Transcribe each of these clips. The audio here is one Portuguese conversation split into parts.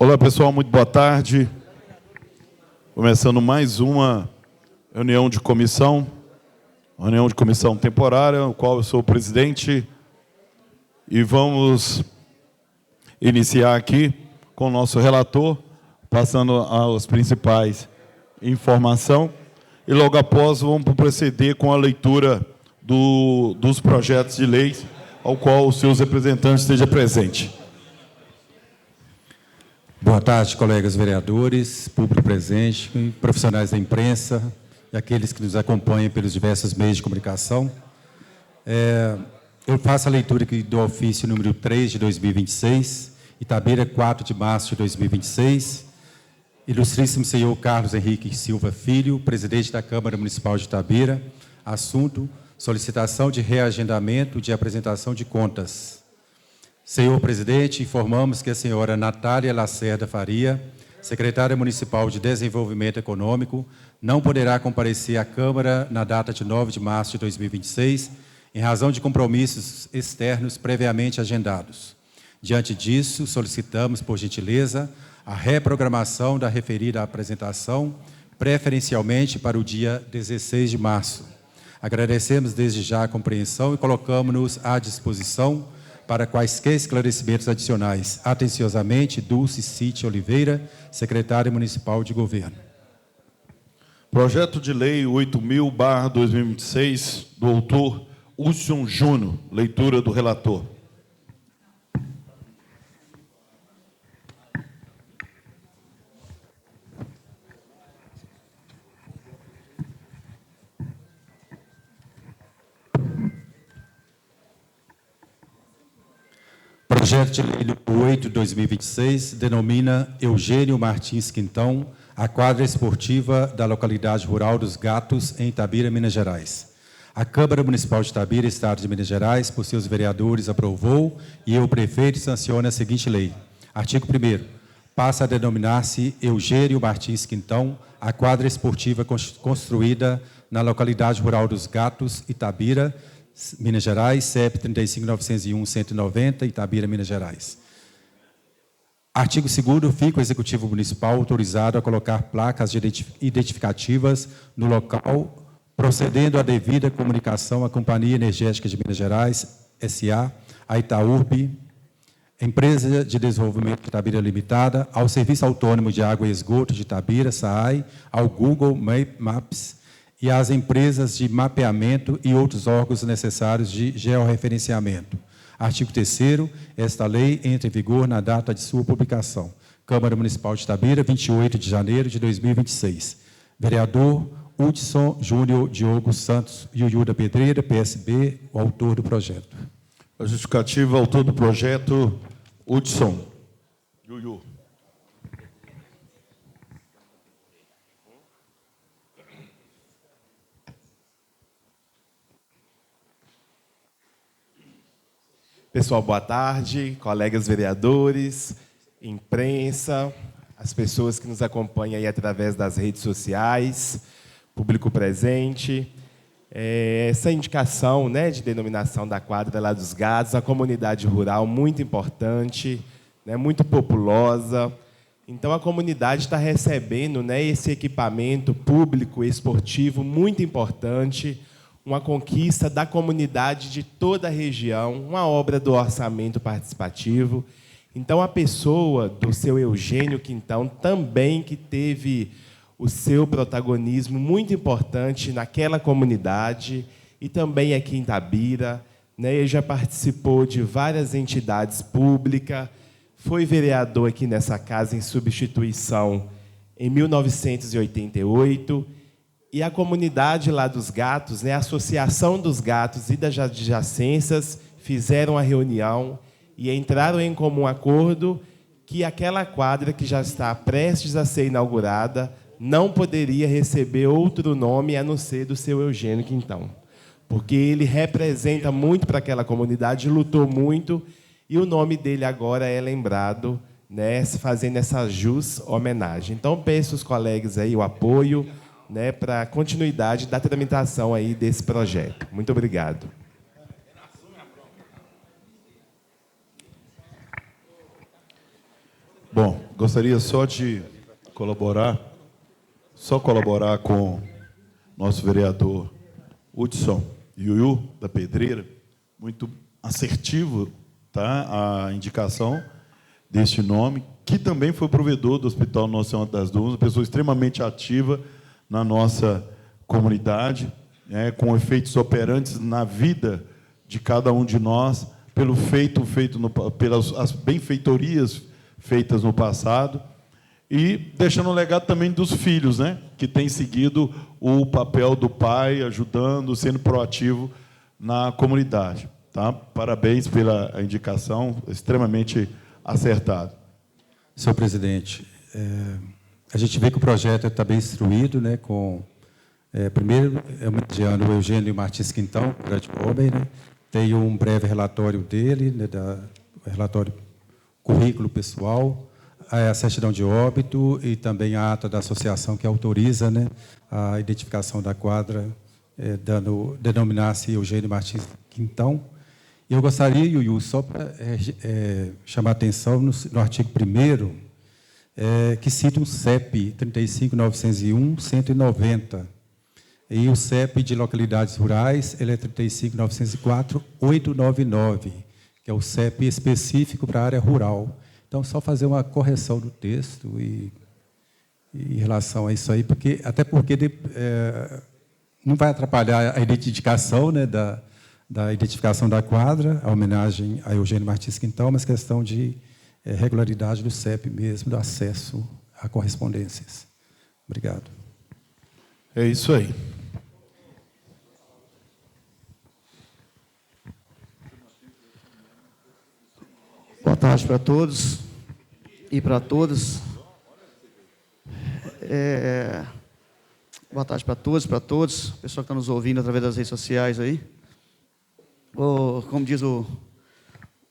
Olá, pessoal, muito boa tarde. Começando mais uma reunião de comissão temporária, no qual eu sou o presidente. E vamos iniciar aqui com o nosso relator, passando as principais informações. E logo após vamos proceder com a leitura dos projetos de lei, ao qual os seus representantes estejam presentes. Boa tarde, colegas vereadores, público presente, profissionais da imprensa e aqueles que nos acompanham pelos diversos meios de comunicação. Eu faço a leitura aqui do ofício número 3 de 2026, Itabira, 4 de março de 2026. Ilustríssimo senhor Carlos Henrique Silva Filho, presidente da Câmara Municipal de Itabira. Assunto: solicitação de reagendamento de apresentação de contas. Senhor presidente, informamos que a senhora Natália Lacerda Faria, secretária municipal de Desenvolvimento Econômico, não poderá comparecer à Câmara na data de 9 de março de 2026, em razão de compromissos externos previamente agendados. Diante disso, solicitamos, por gentileza, a reprogramação da referida apresentação, preferencialmente para o dia 16 de março. Agradecemos desde já a compreensão e colocamos-nos à disposição para quaisquer esclarecimentos adicionais. Atenciosamente, Dulce Cite Oliveira, secretária municipal de governo. Projeto de lei 8.000/2026, do autor Hudson Júnior. Leitura do relator. Projeto de lei 8/2026 denomina Eugênio Martins Quintão a quadra esportiva da localidade rural dos Gatos, em Itabira, Minas Gerais. A Câmara Municipal de Itabira, Estado de Minas Gerais, por seus vereadores, aprovou e o prefeito sanciona a seguinte lei. Artigo 1º. Passa a denominar-se Eugênio Martins Quintão a quadra esportiva construída na localidade rural dos Gatos, Itabira, Minas Gerais, CEP 35.901.190, Itabira, Minas Gerais. Artigo 2º. Fica o Executivo Municipal autorizado a colocar placas identificativas no local, procedendo à devida comunicação à Companhia Energética de Minas Gerais, S.A., à Itaúrb, Empresa de Desenvolvimento de Itabira Limitada, ao Serviço Autônomo de Água e Esgoto de Itabira, SAAI, ao Google Maps, e às empresas de mapeamento e outros órgãos necessários de georreferenciamento. Artigo 3º. Esta lei entra em vigor na data de sua publicação. Câmara Municipal de Itabira, 28 de janeiro de 2026. Vereador Hudson Júnior Diogo Santos Yuyu da Pedreira, PSB, o autor do projeto. A justificativa, autor do projeto, Hudson Yuyu. Pessoal, boa tarde, colegas vereadores, imprensa, as pessoas que nos acompanham aí através das redes sociais, público presente. Essa indicação, né, de denominação da quadra lá dos Gatos, a comunidade rural muito importante, né, muito populosa. Então, a comunidade está recebendo, né, esse equipamento público esportivo muito importante, uma conquista da comunidade de toda a região, uma obra do orçamento participativo. Então, a pessoa do seu Eugênio Quintão também que teve o seu protagonismo muito importante naquela comunidade e também aqui em Itabira, né? Ele já participou de várias entidades públicas, foi vereador aqui nessa casa em substituição em 1988, e a comunidade lá dos Gatos, né, a Associação dos Gatos e das Adjacências, fizeram a reunião e entraram em comum acordo que aquela quadra que já está prestes a ser inaugurada não poderia receber outro nome a não ser do seu Eugênio Quintão, porque ele representa muito para aquela comunidade, lutou muito, e o nome dele agora é lembrado, né, fazendo essa jus homenagem. Então, peço aos colegas aí o apoio, né, para a continuidade da tramitação aí desse projeto. Muito obrigado. Bom, Gostaria só de colaborar com nosso vereador Hudson Yuyu, da Pedreira, muito assertivo, tá, a indicação deste nome, que também foi provedor do Hospital Nossa Senhora das Dúvidas, uma pessoa extremamente ativa na nossa comunidade, com efeitos operantes na vida de cada um de nós, pelas as benfeitorias feitas no passado, e deixando um legado também dos filhos, né, que têm seguido o papel do pai, ajudando, sendo proativo na comunidade. Tá? Parabéns pela indicação, extremamente acertado. Senhor presidente, a gente vê que o projeto está bem instruído, né, primeiro, homenageando o Eugênio Martins Quintão, grande homem, né, tem um breve relatório dele, né, relatório currículo pessoal, a certidão de óbito e também a ata da associação que autoriza, né, a identificação da quadra, denominar-se Eugênio Martins Quintão. Eu gostaria, Yuyu, só para chamar a atenção no artigo 1º, que cita um CEP 35.901.190. E o CEP de localidades rurais, ele é 35.904.899, que é o CEP específico para a área rural. Então, só fazer uma correção do texto em relação a isso aí, até porque não vai atrapalhar a identificação, né, da identificação da quadra, a homenagem a Eugênio Martins Quintão, mas questão de regularidade do CEP mesmo, do acesso a correspondências. Obrigado. É isso aí. Boa tarde para todos e para todas. Boa tarde para todos, o pessoal que está nos ouvindo através das redes sociais aí. Como diz o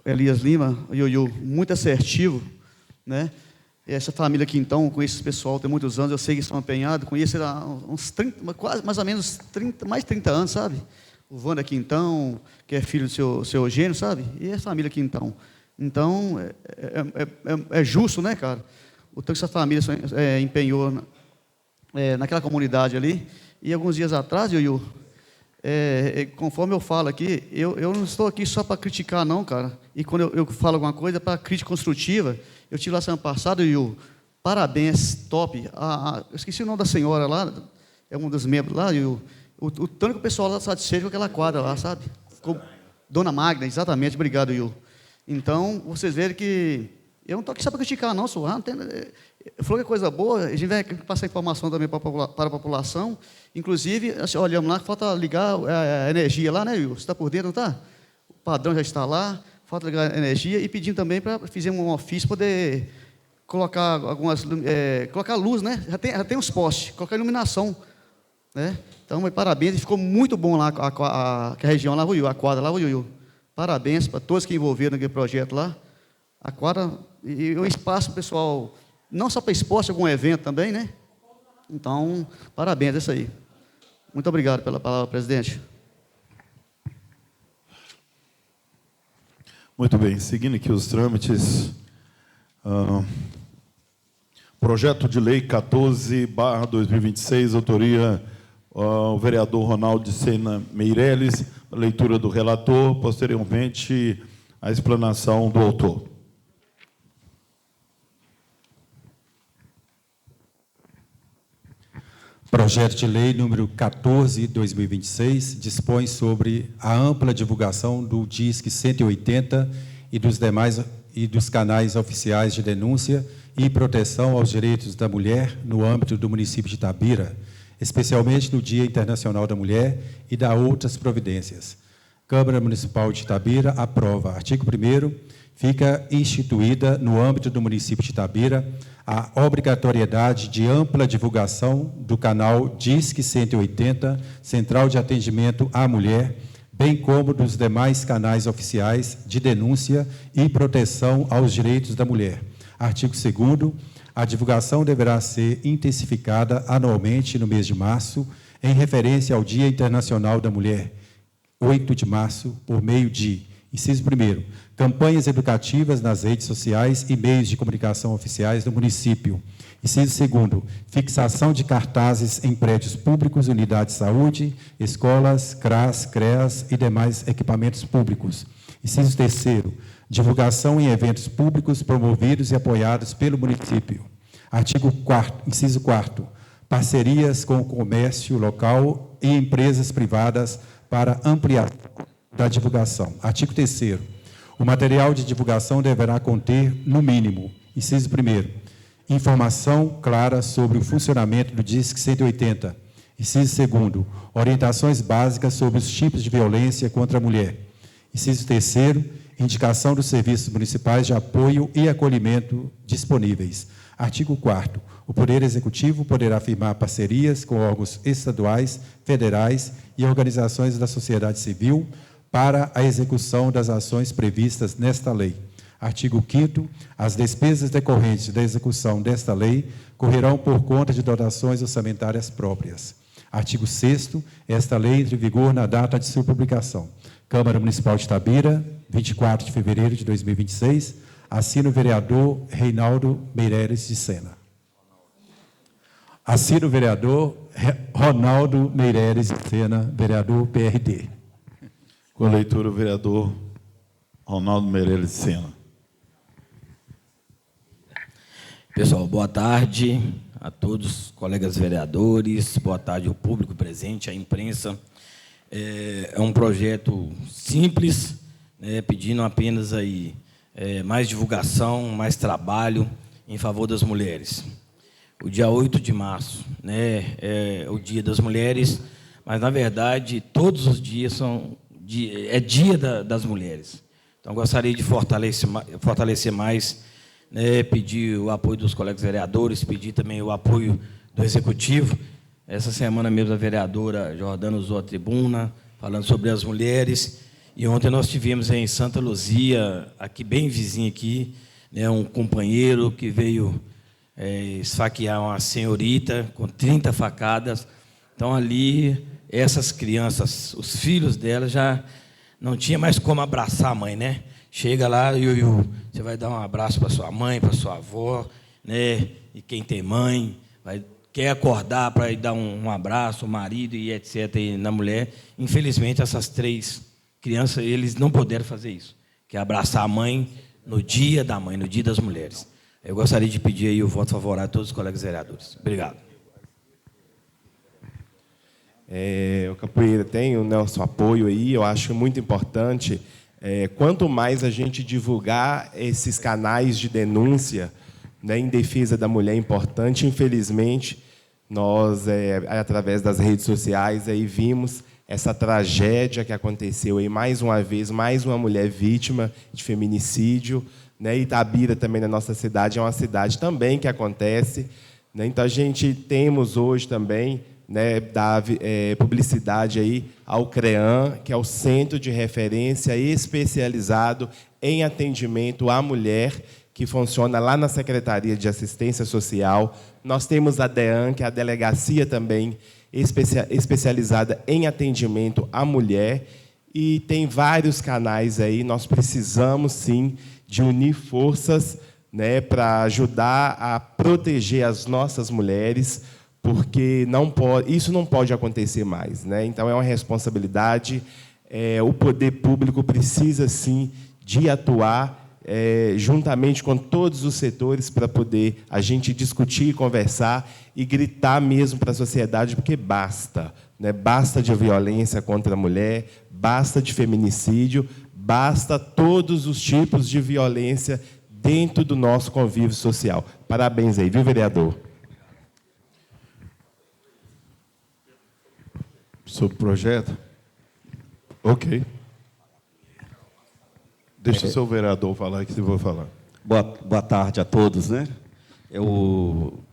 Elias Lima, o Yuyu, muito assertivo, né? Essa família aqui, então, conheço esse pessoal tem muitos anos, eu sei que estão empenhados, conheço há uns 30, quase mais ou menos 30, mais de 30 anos, sabe? O Wanda Quintão, que é filho do seu Eugênio, sabe? E a família Quintão. Então, é justo, né, cara? O tanto que essa família empenhou naquela comunidade ali. E alguns dias atrás, Yuyu, conforme eu falo aqui, eu não estou aqui só para criticar, não, cara. E quando eu falo alguma coisa, para crítica construtiva, eu tive lá semana passada, Yuyu, parabéns, top. Eu esqueci o nome da senhora lá, é um dos membros lá, Yuyu. O tanto que o pessoal lá satisfeito com aquela quadra lá, sabe? Ficou Dona Magna, exatamente, obrigado, Yuyu. Então, vocês verem que eu não estou aqui só para criticar, não, só. Eu falou que é coisa boa, a gente vai passar informação também para a população. Inclusive, assim, olhamos lá, falta ligar a energia lá, né, Will? Você está por dentro, não está? O padrão já está lá, falta ligar a energia e pedindo também para fazer um ofício, poder colocar colocar luz, né? Já tem os postes, colocar iluminação, né? Então, parabéns, ficou muito bom lá a região lá, Will, a quadra lá, Will. Parabéns para todos que envolveram naquele projeto lá. A quadra e o espaço, pessoal, não só para esporte, algum evento também, né? Então, parabéns, é isso aí. Muito obrigado pela palavra, presidente. Muito bem, seguindo aqui os trâmites. Projeto de Lei 14/2026, autoria o vereador Ronaldo de Sena Meirelles, leitura do relator, posteriormente a explanação do autor. Projeto de Lei número 14/2026 dispõe sobre a ampla divulgação do DISC 180 e dos canais oficiais de denúncia e proteção aos direitos da mulher no âmbito do município de Itabira, especialmente no Dia Internacional da Mulher, e da outras providências. Câmara Municipal de Itabira aprova. Artigo 1º. Fica instituída, no âmbito do município de Itabira, a obrigatoriedade de ampla divulgação do canal DISC 180, Central de Atendimento à Mulher, bem como dos demais canais oficiais de denúncia e proteção aos direitos da mulher. Artigo 2º. A divulgação deverá ser intensificada anualmente no mês de março, em referência ao Dia Internacional da Mulher, 8 de março, por meio de Inciso 1º, campanhas educativas nas redes sociais e meios de comunicação oficiais do município. Inciso 2º, fixação de cartazes em prédios públicos, unidades de saúde, escolas, CRAS, CREAS e demais equipamentos públicos. Inciso 3º, divulgação em eventos públicos promovidos e apoiados pelo município. Inciso 4º, parcerias com o comércio local e empresas privadas para ampliação da divulgação. Artigo 3º, o material de divulgação deverá conter, no mínimo, inciso 1º, informação clara sobre o funcionamento do DISC 180. Inciso 2º, orientações básicas sobre os tipos de violência contra a mulher. Inciso 3º, indicação dos serviços municipais de apoio e acolhimento disponíveis. Artigo 4º, o Poder Executivo poderá firmar parcerias com órgãos estaduais, federais e organizações da sociedade civil para a execução das ações previstas nesta lei. Artigo 5º, as despesas decorrentes da execução desta lei correrão por conta de dotações orçamentárias próprias. Artigo 6º, esta lei entra em vigor na data de sua publicação. Câmara Municipal de Itabira, 24 de fevereiro de 2026, assina o vereador Reinaldo Meireles de Sena. Assina o vereador Ronaldo Meireles de Sena, vereador PRD. Com a leitura, o vereador Ronaldo Meireles de Sena. Pessoal, boa tarde a todos os colegas vereadores, boa tarde ao público presente, à imprensa. É um projeto simples, né, pedindo apenas aí, mais divulgação, mais trabalho em favor das mulheres. O dia 8 de março, né, é o Dia das Mulheres, mas, na verdade, todos os dias é Dia das Mulheres. Então, gostaria de fortalecer mais, né, pedir o apoio dos colegas vereadores, pedir também o apoio do Executivo. Essa semana mesmo a vereadora Jordana usou a tribuna, falando sobre as mulheres, e ontem nós tivemos em Santa Luzia, aqui bem vizinho aqui, né, um companheiro que veio esfaquear uma senhorita com 30 facadas. Então, ali, essas crianças, os filhos delas, já não tinha mais como abraçar a mãe, né? Chega lá, você vai dar um abraço para sua mãe, para sua avó, né? E quem tem mãe, quer acordar para ir dar um abraço, o marido e etc. E na mulher. Infelizmente, essas 3 crianças, eles não puderam fazer isso, que é abraçar a mãe no Dia da Mãe, no Dia das Mulheres. Eu gostaria de pedir aí o voto favorável a todos os colegas vereadores. Obrigado. O Capoeira tem o nosso apoio aí, eu acho muito importante. Quanto mais a gente divulgar esses canais de denúncia, né, em defesa da mulher, é importante. Infelizmente, nós, através das redes sociais, aí vimos essa tragédia que aconteceu aí, mais uma vez, mais uma mulher vítima de feminicídio, né? Itabira, também, na nossa cidade, é uma cidade também que acontece, né? Então, a gente temos hoje também, né, dar publicidade aí ao CREAM, que é o Centro de Referência Especializado em Atendimento à Mulher, que funciona lá na Secretaria de Assistência Social. Nós temos a DEAN, que é a Delegacia também especializada em atendimento à mulher, e tem vários canais aí. Nós precisamos, sim, de unir forças, né, para ajudar a proteger as nossas mulheres, porque isso não pode acontecer mais, né? Então, é uma responsabilidade. O poder público precisa, sim, de atuar juntamente com todos os setores para poder a gente discutir, conversar e gritar mesmo para a sociedade, porque basta, né? Basta de violência contra a mulher, basta de feminicídio, basta todos os tipos de violência dentro do nosso convívio social. Parabéns aí, viu, vereador? Sobre o projeto? Ok. Deixa o seu vereador falar, que eu vou falar. Boa tarde a todos, né?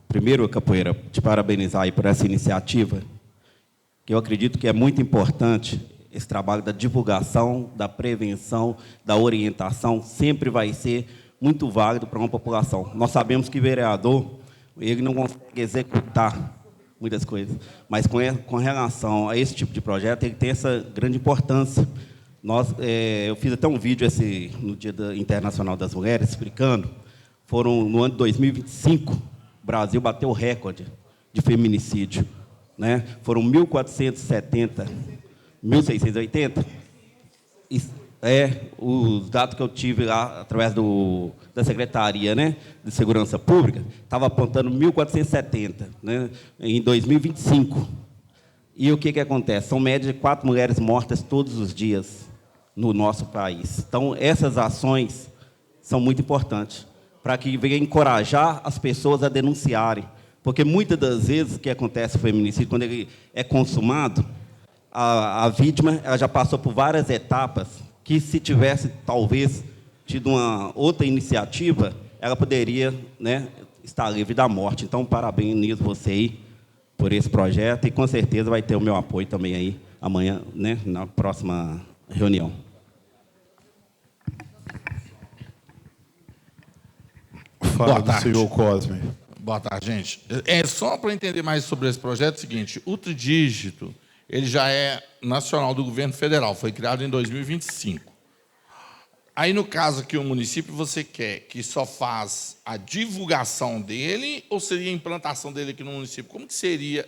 Primeiro, Capoeira, te parabenizar aí por essa iniciativa, que eu acredito que é muito importante. Esse trabalho da divulgação, da prevenção, da orientação, sempre vai ser muito válido para uma população. Nós sabemos que o vereador, ele não consegue executar muitas coisas, mas com relação a esse tipo de projeto, ele tem essa grande importância Eu fiz até um vídeo no Dia Internacional das Mulheres, explicando. No ano de 2025, o Brasil bateu o recorde de feminicídio, né? Foram 1.470, 1.680. Os dados que eu tive lá, através da Secretaria, né, de Segurança Pública, estava apontando 1.470, né, em 2025. E o que acontece? São média de 4 mulheres mortas todos os dias no nosso país. Então, essas ações são muito importantes para que venha encorajar as pessoas a denunciarem. Porque, muitas das vezes, o que acontece com o feminicídio, quando ele é consumado, a vítima ela já passou por várias etapas que, se tivesse, talvez, tido uma outra iniciativa, ela poderia, né, estar livre da morte. Então, parabenizo você aí por esse projeto e, com certeza, vai ter o meu apoio também aí amanhã, né, na próxima reunião. Fala do senhor Cosme. Boa tarde, gente. Só para entender mais sobre esse projeto, é o seguinte: o Tridígito, ele já é nacional do governo federal, foi criado em 2025. Aí, no caso aqui, o município, você quer que só faz a divulgação dele ou seria a implantação dele aqui no município? Como que seria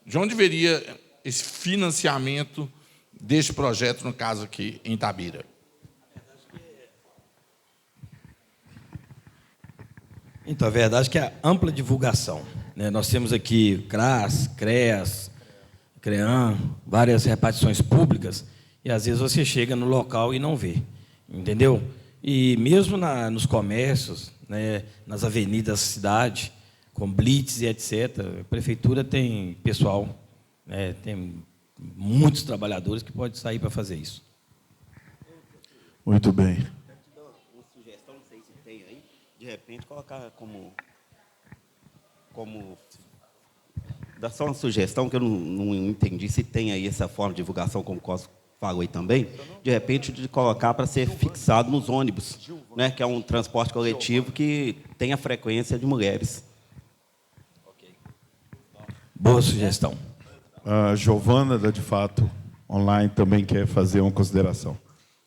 de onde viria esse financiamento deste projeto, no caso aqui, em Itabira? Então, a verdade é que é a ampla divulgação, né? Nós temos aqui CRAS, CREAS, CREAM, várias repartições públicas, e às vezes você chega no local e não vê, entendeu? E mesmo nos comércios, né, nas avenidas da cidade, com blitz e etc., a prefeitura tem pessoal, né, tem muitos trabalhadores que podem sair para fazer isso. Muito bem. Uma sugestão, não sei se tem aí, de repente colocar como dá só uma sugestão que eu não entendi se tem aí essa forma de divulgação, como o Costa falou aí também, de repente de colocar para ser fixado nos ônibus, né, que é um transporte coletivo que tem a frequência de mulheres. Boa sugestão. A Giovana, da De Fato Online, também quer fazer uma consideração.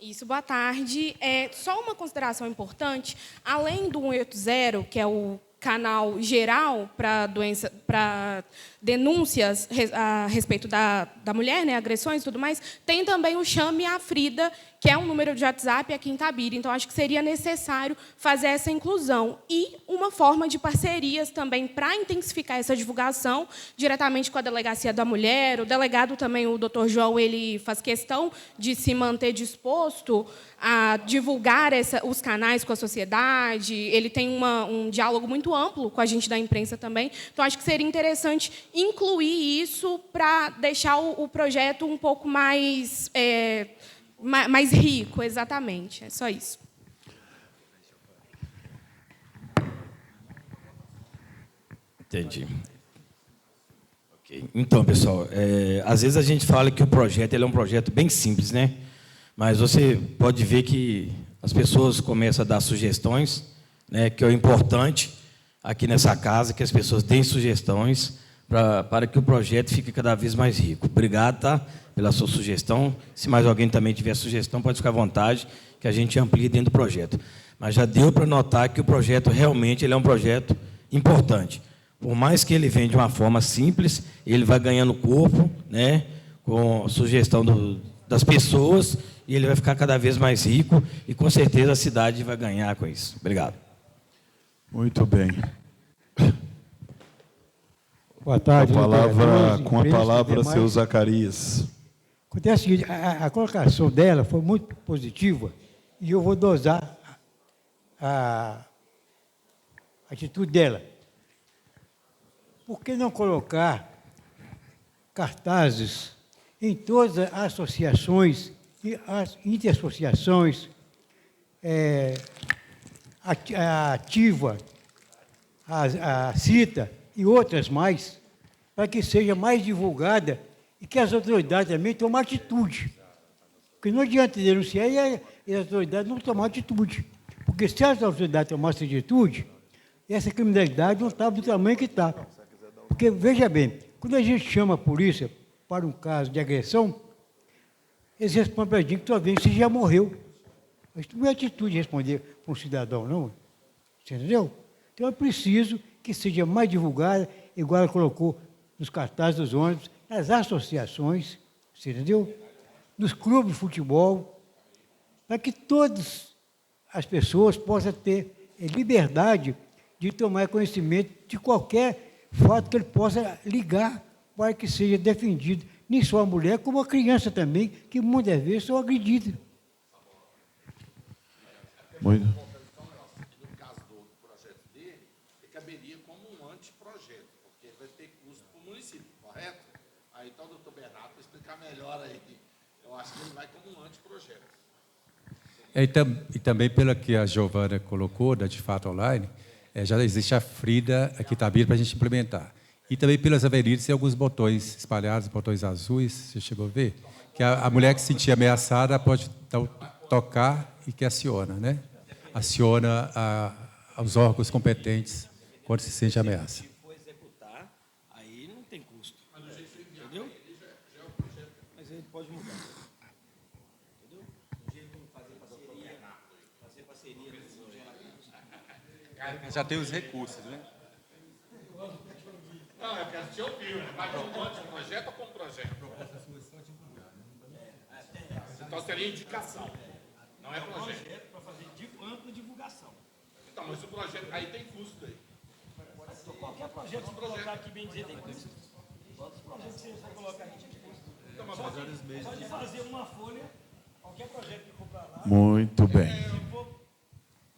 Isso, boa tarde. Só uma consideração importante, além do 180, que é o canal geral para denúncias a respeito da mulher, né, agressões e tudo mais, tem também o Chame a Frida, que é um número de WhatsApp aqui em Itabira. Então, acho que seria necessário fazer essa inclusão. E uma forma de parcerias também para intensificar essa divulgação, diretamente com a Delegacia da Mulher. O delegado também, o Dr. João, ele faz questão de se manter disposto a divulgar os canais com a sociedade. Ele tem um diálogo muito amplo com a gente da imprensa também. Então, acho que seria interessante incluir isso para deixar o projeto um pouco mais rico, exatamente. É só isso. Entendi. Okay. Então, pessoal, às vezes a gente fala que o projeto ele é um projeto bem simples, né? Mas você pode ver que as pessoas começam a dar sugestões, né, que é o importante aqui nessa casa, que as pessoas deem sugestões para que o projeto fique cada vez mais rico. Obrigado, tá, pela sua sugestão. Se mais alguém também tiver sugestão, pode ficar à vontade, que a gente amplie dentro do projeto. Mas já deu para notar que o projeto realmente ele é um projeto importante. Por mais que ele venha de uma forma simples, ele vai ganhando corpo, né, com a sugestão das pessoas, e ele vai ficar cada vez mais rico, e com certeza a cidade vai ganhar com isso. Obrigado. Muito bem. Boa tarde. Com a palavra, seu Zacarias. Acontece o seguinte, a colocação dela foi muito positiva, e eu vou dosar a atitude dela. Por que não colocar cartazes em todas as associações e as interassociações, a Ativa, a CITA e outras mais, para que seja mais divulgada e que as autoridades também tomem atitude. Porque não adianta denunciar e as autoridades não tomar atitude. Porque se as autoridades tomassem atitude, essa criminalidade não estava do tamanho que está. Porque, veja bem, quando a gente chama a polícia para um caso de agressão, eles respondem para a gente que talvez você já morreu. Mas não é atitude de responder para um cidadão, não. Você entendeu? Então é preciso que seja mais divulgada, igual ela colocou nos cartazes dos ônibus, nas associações, você entendeu? Nos clubes de futebol, para que todas as pessoas possam ter liberdade de tomar conhecimento de qualquer fato que ele possa ligar para que seja defendido, nem só a mulher, como a criança também, que muitas vezes são agredidas. Muito. No caso do projeto dele, ele caberia como um anteprojeto, porque vai ter custo para o município, correto? Aí então o doutor Bernardo vai explicar melhor aí. Eu acho que ele vai como um anteprojeto. E também, pela que a Giovana colocou, da De Fato Online, já existe a Frida aqui em Itabira para a gente implementar. E também pelas avenidas tem alguns botões espalhados, botões azuis, você chegou a ver? Que a mulher que se sentir ameaçada pode tocar e que aciona, né? Aciona os órgãos competentes quando se sente ameaça. Se for executar, aí não tem custo. Entendeu? Mas ele pode mudar. Entendeu? Um jeito de fazer parceria. Já tem os recursos, né? Não, eu quero te ouvir, né? Vai como anteprojeto ou como projeto? Então seria indicação, não é projeto. Para fazer ampla divulgação. Então, mas o projeto aí tem custo aí. Qualquer projeto que colocar aqui, bem dizer, tem custo. Todos os projetos que você colocar aqui tem custo. Então, mas Pode fazer uma folha, qualquer projeto que for para lá. Muito bem.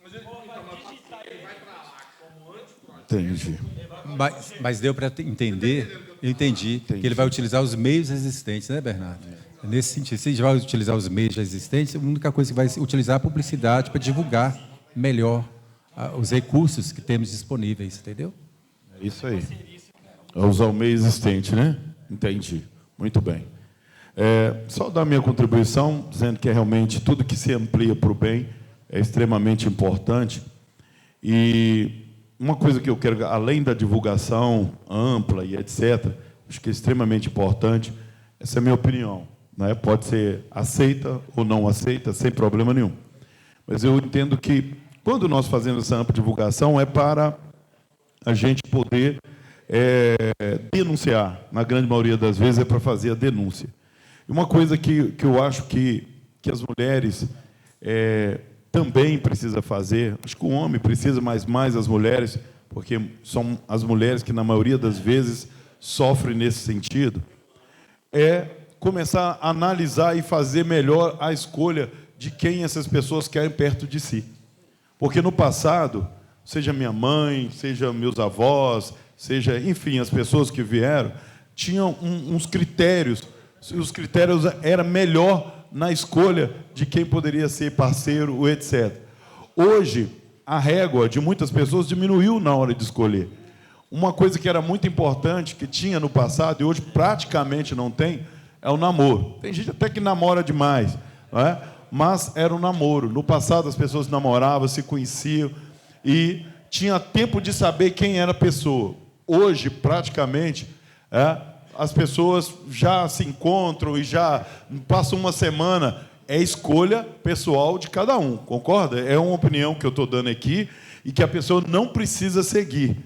mas ele vai para lá como anteprojeto. Entendi. Mas deu para entender, eu entendi, que ele vai utilizar os meios existentes, né, Bernardo? Nesse sentido, se ele vai utilizar os meios já existentes, a única coisa que vai utilizar é a publicidade para divulgar melhor os recursos que temos disponíveis, entendeu? É isso aí. É usar o meio existente, né? Entendi. Muito bem. Só dar minha contribuição, dizendo que realmente tudo que se amplia para o bem é extremamente importante. E uma coisa que eu quero, além da divulgação ampla e etc., acho que é extremamente importante, essa é a minha opinião, né? Pode ser aceita ou não aceita, sem problema nenhum. Mas eu entendo que, quando nós fazemos essa ampla divulgação, é para a gente poder denunciar. Na grande maioria das vezes, é para fazer a denúncia. E uma coisa que eu acho que as mulheres também precisam fazer, acho que o homem precisa, mas mais as mulheres, porque são as mulheres que, na maioria das vezes, sofrem nesse sentido, é começar a analisar e fazer melhor a escolha de quem essas pessoas querem perto de si. Porque no passado, seja minha mãe, seja meus avós, seja, enfim, as pessoas que vieram, tinham uns critérios. Os critérios eram melhor na escolha de quem poderia ser parceiro, etc. Hoje, a régua de muitas pessoas diminuiu na hora de escolher. Uma coisa que era muito importante, que tinha no passado, e hoje praticamente não tem, é o namoro. Tem gente até que namora demais, não é? Mas era um namoro. No passado, as pessoas namoravam, se conheciam, e tinha tempo de saber quem era a pessoa. Hoje, praticamente, as pessoas já se encontram e já passam uma semana. É escolha pessoal de cada um, concorda? É uma opinião que eu estou dando aqui e que a pessoa não precisa seguir.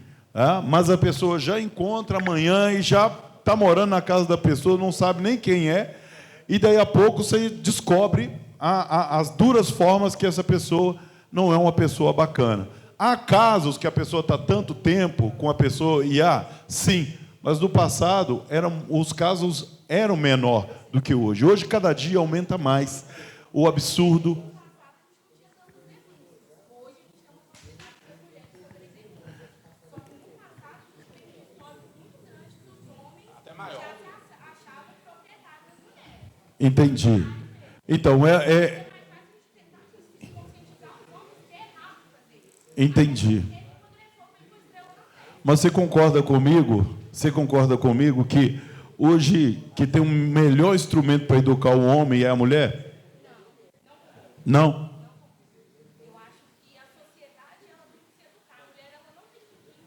Mas a pessoa já encontra amanhã e já está morando na casa da pessoa, não sabe nem quem é, e daí a pouco você descobre as duras formas que essa pessoa não é uma pessoa bacana. Há casos que a pessoa está tanto tempo com a pessoa e sim, mas no passado os casos eram menor do que hoje. Hoje, cada dia, aumenta mais o absurdo. Entendi. Então, Entendi. Mas você concorda comigo? Você concorda comigo que hoje que tem um melhor instrumento para educar o homem é a mulher? Não. Eu acho que a sociedade ela tem que se educar. A mulher ela não tem que vir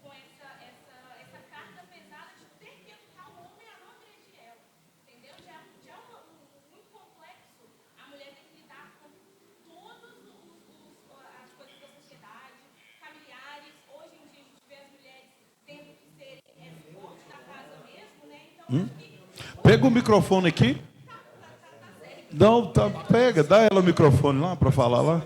com essa carga pesada de ter que educar o homem a não agredir ela. Entendeu? Já é muito Pega o microfone aqui. Não, tá, pega, dá ela o microfone lá para falar lá.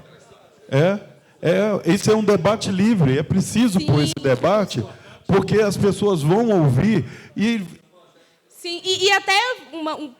Esse é um debate livre, é preciso pôr esse debate, porque as pessoas vão ouvir e... Sim, e até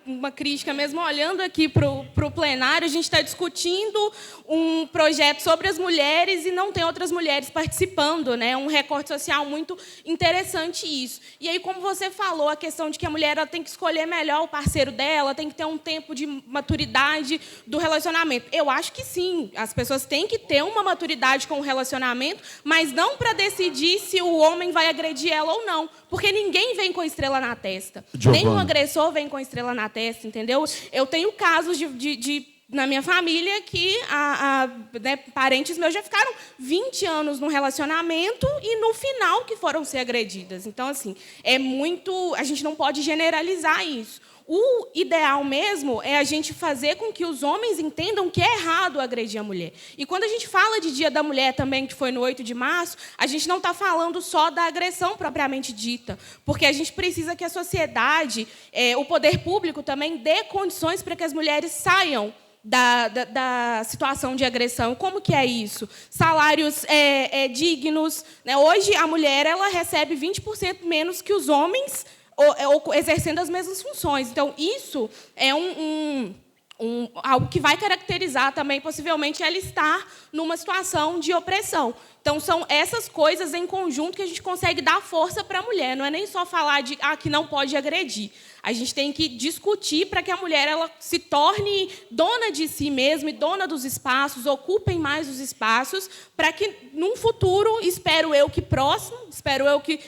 uma crítica mesmo, olhando aqui para o plenário, a gente está discutindo um projeto sobre as mulheres e não tem outras mulheres participando, né? Um recorte social muito interessante isso. E aí, como você falou, a questão de que a mulher ela tem que escolher melhor o parceiro dela, tem que ter um tempo de maturidade do relacionamento. Eu acho que sim, as pessoas têm que ter uma maturidade com o relacionamento, mas não para decidir se o homem vai agredir ela ou não, porque ninguém vem com estrela na testa. Nenhum agressor vem com estrela na testa, entendeu? Eu tenho casos na minha família que né, parentes meus já ficaram 20 anos num relacionamento e no final que foram ser agredidas. Então, assim, a gente não pode generalizar isso. O ideal mesmo é a gente fazer com que os homens entendam que é errado agredir a mulher. E quando a gente fala de Dia da Mulher também, que foi no 8 de março, a gente não está falando só da agressão propriamente dita, porque a gente precisa que a sociedade, o poder público também dê condições para que as mulheres saiam da situação de agressão. Como que é isso? Salários dignos, né? Hoje, a mulher ela recebe 20% menos que os homens, ou exercendo as mesmas funções. Então, isso é algo que vai caracterizar também, possivelmente, ela estar numa situação de opressão. Então, são essas coisas em conjunto que a gente consegue dar força para a mulher. Não é nem só falar que não pode agredir. A gente tem que discutir para que a mulher ela se torne dona de si mesma e dona dos espaços, ocupem mais os espaços, para que, num futuro, espero eu que próximo, espero eu que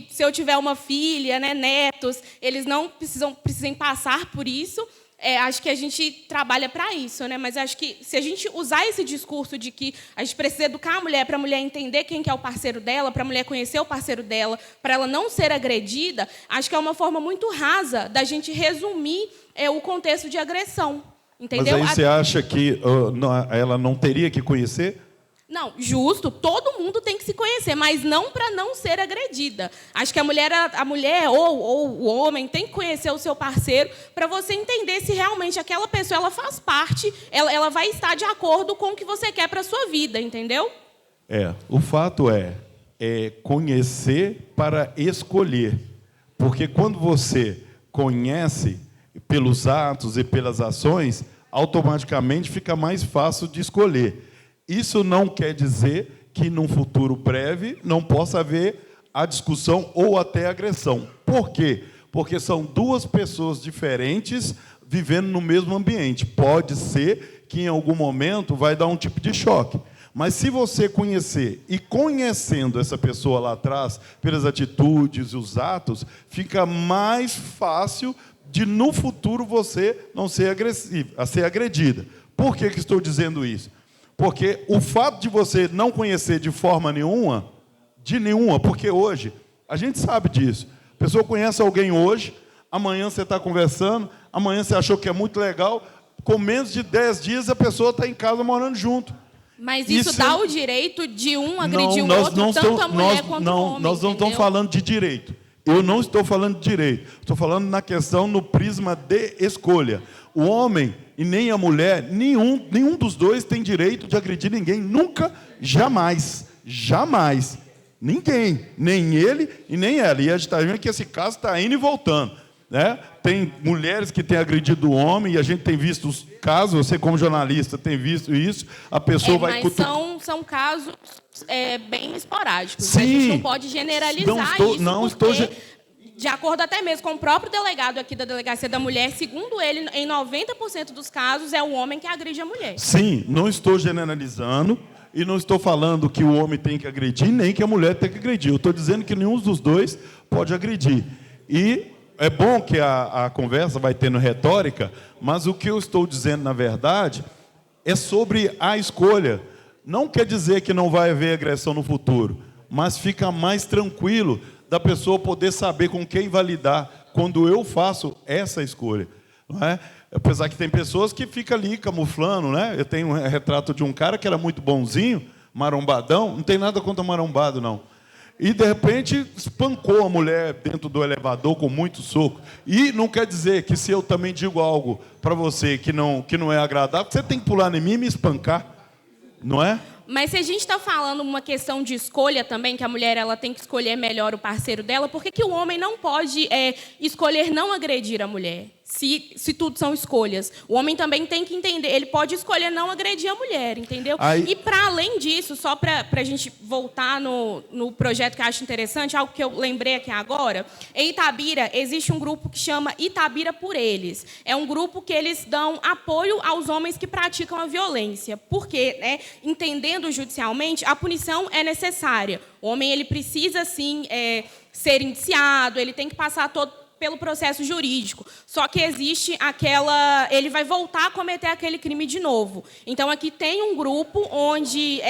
se eu tiver uma filha, né, netos, eles não precisem passar por isso. Acho que a gente trabalha para isso, né? Mas acho que se a gente usar esse discurso de que a gente precisa educar a mulher para a mulher entender quem que é o parceiro dela, para a mulher conhecer o parceiro dela, para ela não ser agredida, acho que é uma forma muito rasa da gente resumir o contexto de agressão. Entendeu? Mas aí você acha que ela não teria que conhecer? Não, justo, todo mundo tem que se conhecer, mas não para não ser agredida. Acho que a mulher ou o homem tem que conhecer o seu parceiro para você entender se realmente aquela pessoa ela faz parte, ela vai estar de acordo com o que você quer para a sua vida, entendeu? O fato é conhecer para escolher. Porque quando você conhece pelos atos e pelas ações, automaticamente fica mais fácil de escolher. Isso não quer dizer que, num futuro breve, não possa haver a discussão ou até agressão. Por quê? Porque são duas pessoas diferentes vivendo no mesmo ambiente. Pode ser que, em algum momento, vai dar um tipo de choque. Mas, se você conhecer, e conhecendo essa pessoa lá atrás, pelas atitudes e os atos, fica mais fácil de, no futuro, você não ser agressiva, a ser agredida. Por que estou dizendo isso? Porque o fato de você não conhecer de forma nenhuma, porque hoje, a gente sabe disso. A pessoa conhece alguém hoje, amanhã você está conversando, amanhã você achou que é muito legal, com menos de 10 dias a pessoa está em casa morando junto. Mas isso dá o direito de um agredir o outro, tanto a mulher quanto o homem. Nós não estamos falando de direito. Eu não estou falando de direito. Estou falando na questão no prisma de escolha. O homem e nem a mulher, nenhum dos dois tem direito de agredir ninguém. Nunca, jamais. Jamais. Ninguém. Nem ele e nem ela. E a gente está vendo que esse caso está indo e voltando. Né? Tem mulheres que têm agredido o homem, e a gente tem visto os casos, você como jornalista tem visto isso, a pessoa vai... Mas são casos bem esporádicos. Sim. A gente não pode generalizar de acordo até mesmo com o próprio delegado aqui da Delegacia da Mulher, segundo ele, em 90% dos casos, é o homem que agride a mulher. Sim, não estou generalizando e não estou falando que o homem tem que agredir, nem que a mulher tem que agredir. Eu estou dizendo que nenhum dos dois pode agredir. E é bom que a conversa vai tendo retórica, mas o que eu estou dizendo, na verdade, é sobre a escolha. Não quer dizer que não vai haver agressão no futuro, mas fica mais tranquilo da pessoa poder saber com quem validar quando eu faço essa escolha. Não é? Apesar que tem pessoas que ficam ali camuflando, né? Eu tenho um retrato de um cara que era muito bonzinho, marombadão, não tem nada contra marombado, não. e, de repente, espancou a mulher dentro do elevador com muito soco. E não quer dizer que se eu também digo algo para você que não é agradável, você tem que pular em mim e me espancar, não é? Mas se a gente está falando uma questão de escolha também, que a mulher ela tem que escolher melhor o parceiro dela, por que o homem não pode escolher não agredir a mulher? Se tudo são escolhas. O homem também tem que entender, ele pode escolher não agredir a mulher, entendeu? E, para além disso, só para a gente voltar no projeto que eu acho interessante, algo que eu lembrei aqui agora, em Itabira existe um grupo que chama Itabira por Eles. É um grupo que eles dão apoio aos homens que praticam a violência, porque, entendendo judicialmente, a punição é necessária. O homem ele precisa, sim, ser indiciado, ele tem que passar pelo processo jurídico. Só que existe ele vai voltar a cometer aquele crime de novo. Então, aqui tem um grupo onde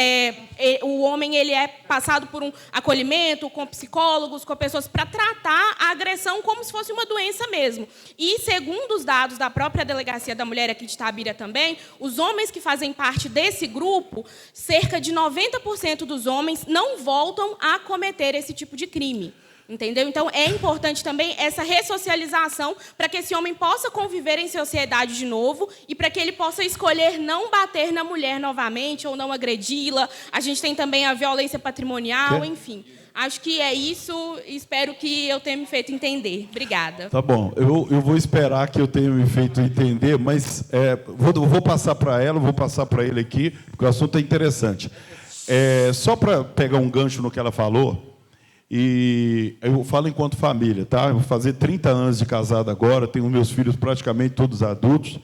o homem ele é passado por um acolhimento com psicólogos, com pessoas para tratar a agressão como se fosse uma doença mesmo. E, segundo os dados da própria Delegacia da Mulher aqui de Itabira também, os homens que fazem parte desse grupo, cerca de 90% dos homens não voltam a cometer esse tipo de crime. Entendeu? Então, é importante também essa ressocialização para que esse homem possa conviver em sociedade de novo e para que ele possa escolher não bater na mulher novamente ou não agredi-la. A gente tem também a violência patrimonial, enfim. Acho que é isso. Espero que eu tenha me feito entender. Obrigada. Tá bom. Eu vou esperar que eu tenha me feito entender, mas vou passar para ela, vou passar para ele aqui, porque o assunto é interessante. Só para pegar um gancho no que ela falou, e eu falo enquanto família, tá? Eu vou fazer 30 anos de casado agora, tenho meus filhos praticamente todos adultos,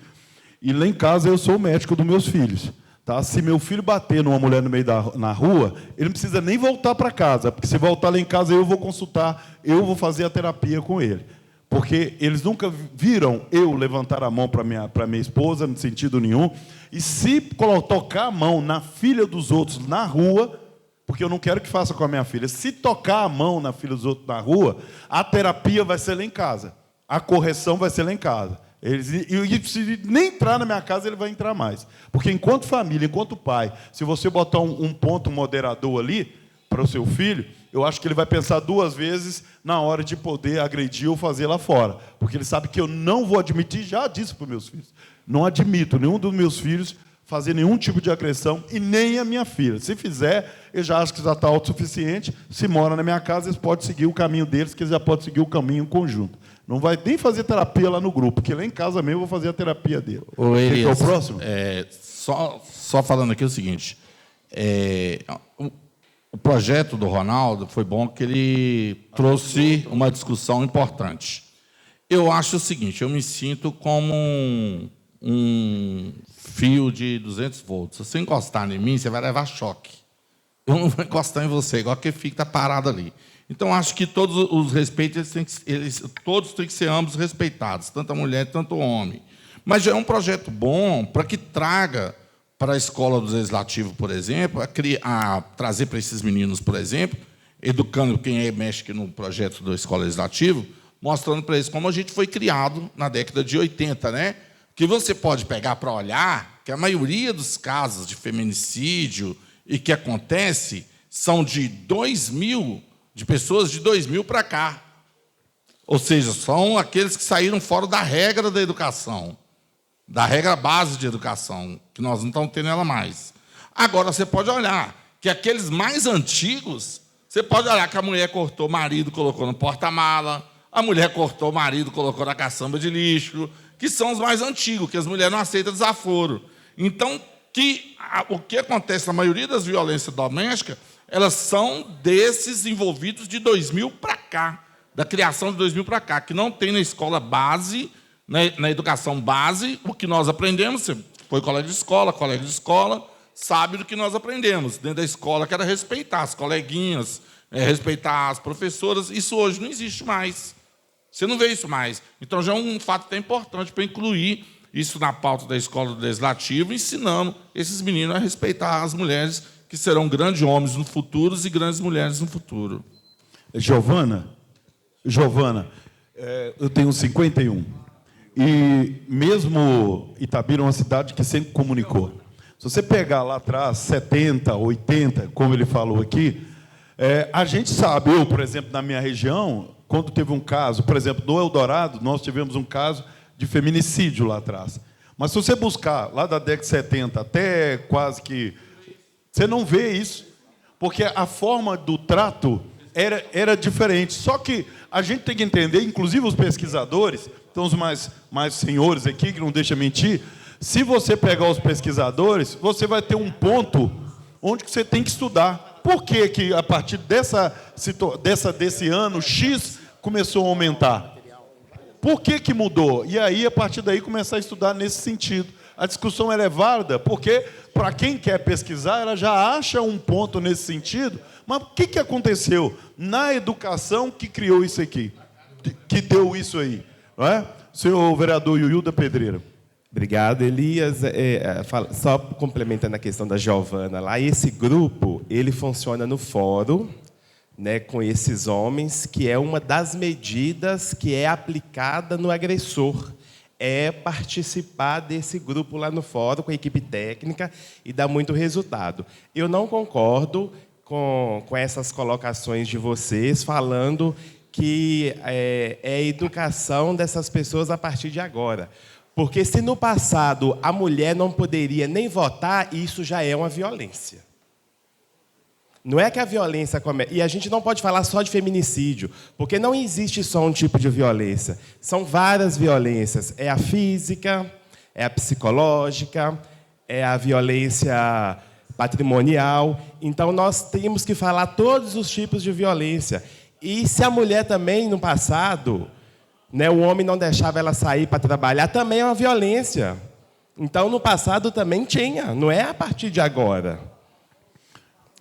e lá em casa eu sou o médico dos meus filhos. Tá? Se meu filho bater numa mulher no meio na rua, ele não precisa nem voltar para casa, porque se voltar lá em casa eu vou consultar, eu vou fazer a terapia com ele. Porque eles nunca viram eu levantar a mão para minha esposa, no sentido nenhum, e se tocar a mão na filha dos outros na rua, porque eu não quero que faça com a minha filha. Se tocar a mão na filha dos outros na rua, a terapia vai ser lá em casa. A correção vai ser lá em casa. E se nem entrar na minha casa, ele vai entrar mais. Porque, enquanto família, enquanto pai, se você botar um ponto moderador ali para o seu filho, eu acho que ele vai pensar 2 vezes na hora de poder agredir ou fazer lá fora. Porque ele sabe que eu não vou admitir, já disse para os meus filhos, não admito nenhum dos meus filhos fazer nenhum tipo de agressão, e nem a minha filha. Se fizer, eu já acho que já está autossuficiente. Se mora na minha casa, eles podem seguir o caminho deles, que eles já podem seguir o caminho conjunto. Não vai nem fazer terapia lá no grupo, porque lá em casa mesmo eu vou fazer a terapia dele. Ô, Elias, quem é o próximo? Só falando aqui o seguinte. O projeto do Ronaldo foi bom que ele trouxe uma discussão importante. Eu acho o seguinte, eu me sinto como um fio de 200 volts. Se você encostar em mim, você vai levar choque. Eu não vou encostar em você, igual aquele fio que está parado ali. Então, acho que todos os respeitos, todos têm que ser ambos respeitados, tanto a mulher, tanto o homem. Mas já é um projeto bom para que traga para a escola do legislativo, por exemplo, a trazer para esses meninos, por exemplo, educando quem mexe aqui no projeto da escola legislativa, mostrando para eles como a gente foi criado na década de 80, né? Que você pode pegar para olhar que a maioria dos casos de feminicídio e que acontece são de 2000, de pessoas de 2000 para cá. Ou seja, são aqueles que saíram fora da regra da educação, da regra base de educação, que nós não estamos tendo ela mais. Agora, você pode olhar que aqueles mais antigos, você pode olhar que a mulher cortou o marido, colocou no porta-mala, a mulher cortou o marido, colocou na caçamba de lixo, que são os mais antigos, que as mulheres não aceitam desaforo. Então, o que acontece na maioria das violências domésticas, elas são desses envolvidos de 2000 para cá, da criação de 2000 para cá, que não tem na escola base, na educação base, o que nós aprendemos. Você foi colega de escola, sabe do que nós aprendemos dentro da escola, que era respeitar as coleguinhas, respeitar as professoras. Isso hoje não existe mais. Você não vê isso mais. Então, já é um fato até importante para incluir isso na pauta da escola do legislativo, ensinando esses meninos a respeitar as mulheres, que serão grandes homens no futuro e grandes mulheres no futuro. Giovana, eu tenho 51. E mesmo Itabira é uma cidade que sempre comunicou. Se você pegar lá atrás, 70, 80, como ele falou aqui, A gente sabe, eu, por exemplo, na minha região, quando teve um caso, por exemplo, no Eldorado, nós tivemos um caso de feminicídio lá atrás. Mas se você buscar, lá da década de 70 até quase que... Você não vê isso, porque a forma do trato era diferente. Só que a gente tem que entender, inclusive os pesquisadores, então os mais senhores aqui, que não deixam mentir, se você pegar os pesquisadores, você vai ter um ponto onde que você tem que estudar. Por que que a partir desse ano X começou a aumentar? Por que que mudou? E aí, a partir daí, começar a estudar nesse sentido. A discussão ela é válida, porque, para quem quer pesquisar, ela já acha um ponto nesse sentido. Mas o que que aconteceu na educação que criou isso aqui? Que deu isso aí? Não é? Senhor vereador Yuyu da Pedreira. Obrigado, Elias. Só complementando a questão da Giovana lá, esse grupo ele funciona no fórum, né, com esses homens, que é uma das medidas que é aplicada no agressor. É participar desse grupo lá no fórum, com a equipe técnica, e dá muito resultado. Eu não concordo com essas colocações de vocês, falando que é a educação dessas pessoas a partir de agora. Porque se no passado a mulher não poderia nem votar, isso já é uma violência. Não é que a violência começa... E a gente não pode falar só de feminicídio, porque não existe só um tipo de violência. São várias violências. É a física, é a psicológica, é a violência patrimonial. Então, nós temos que falar todos os tipos de violência. E se a mulher também, no passado, né, o homem não deixava ela sair para trabalhar, também é uma violência. Então, no passado também tinha, não é a partir de agora.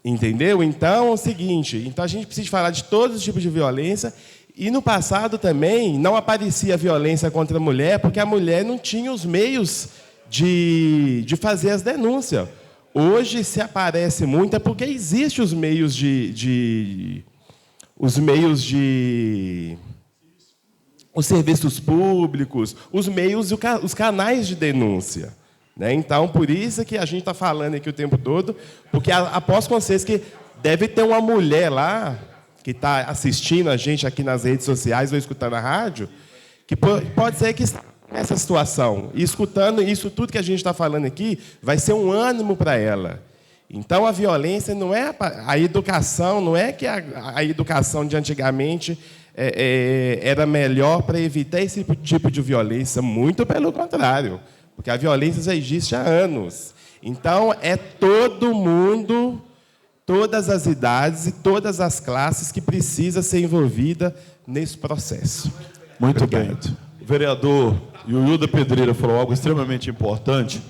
Entendeu? Então, é o seguinte, então a gente precisa falar de todos os tipos de violência, e no passado também não aparecia violência contra a mulher, porque a mulher não tinha os meios de fazer as denúncias. Hoje, se aparece muito, é porque existem os meios os serviços públicos, os canais de denúncia. Né? Então, por isso que a gente está falando aqui o tempo todo, porque aposto com vocês que deve ter uma mulher lá, que está assistindo a gente aqui nas redes sociais ou escutando a rádio, que pode ser que está nessa situação. E escutando isso tudo que a gente está falando aqui, vai ser um ânimo para ela. Então, a violência não é... A educação, não é que a educação de antigamente era melhor para evitar esse tipo de violência. Muito pelo contrário. Porque a violência já existe há anos. Então, é todo mundo, todas as idades e todas as classes que precisa ser envolvida nesse processo. Muito Obrigado. Bem. O vereador Yuyu da Pedreira falou algo extremamente importante,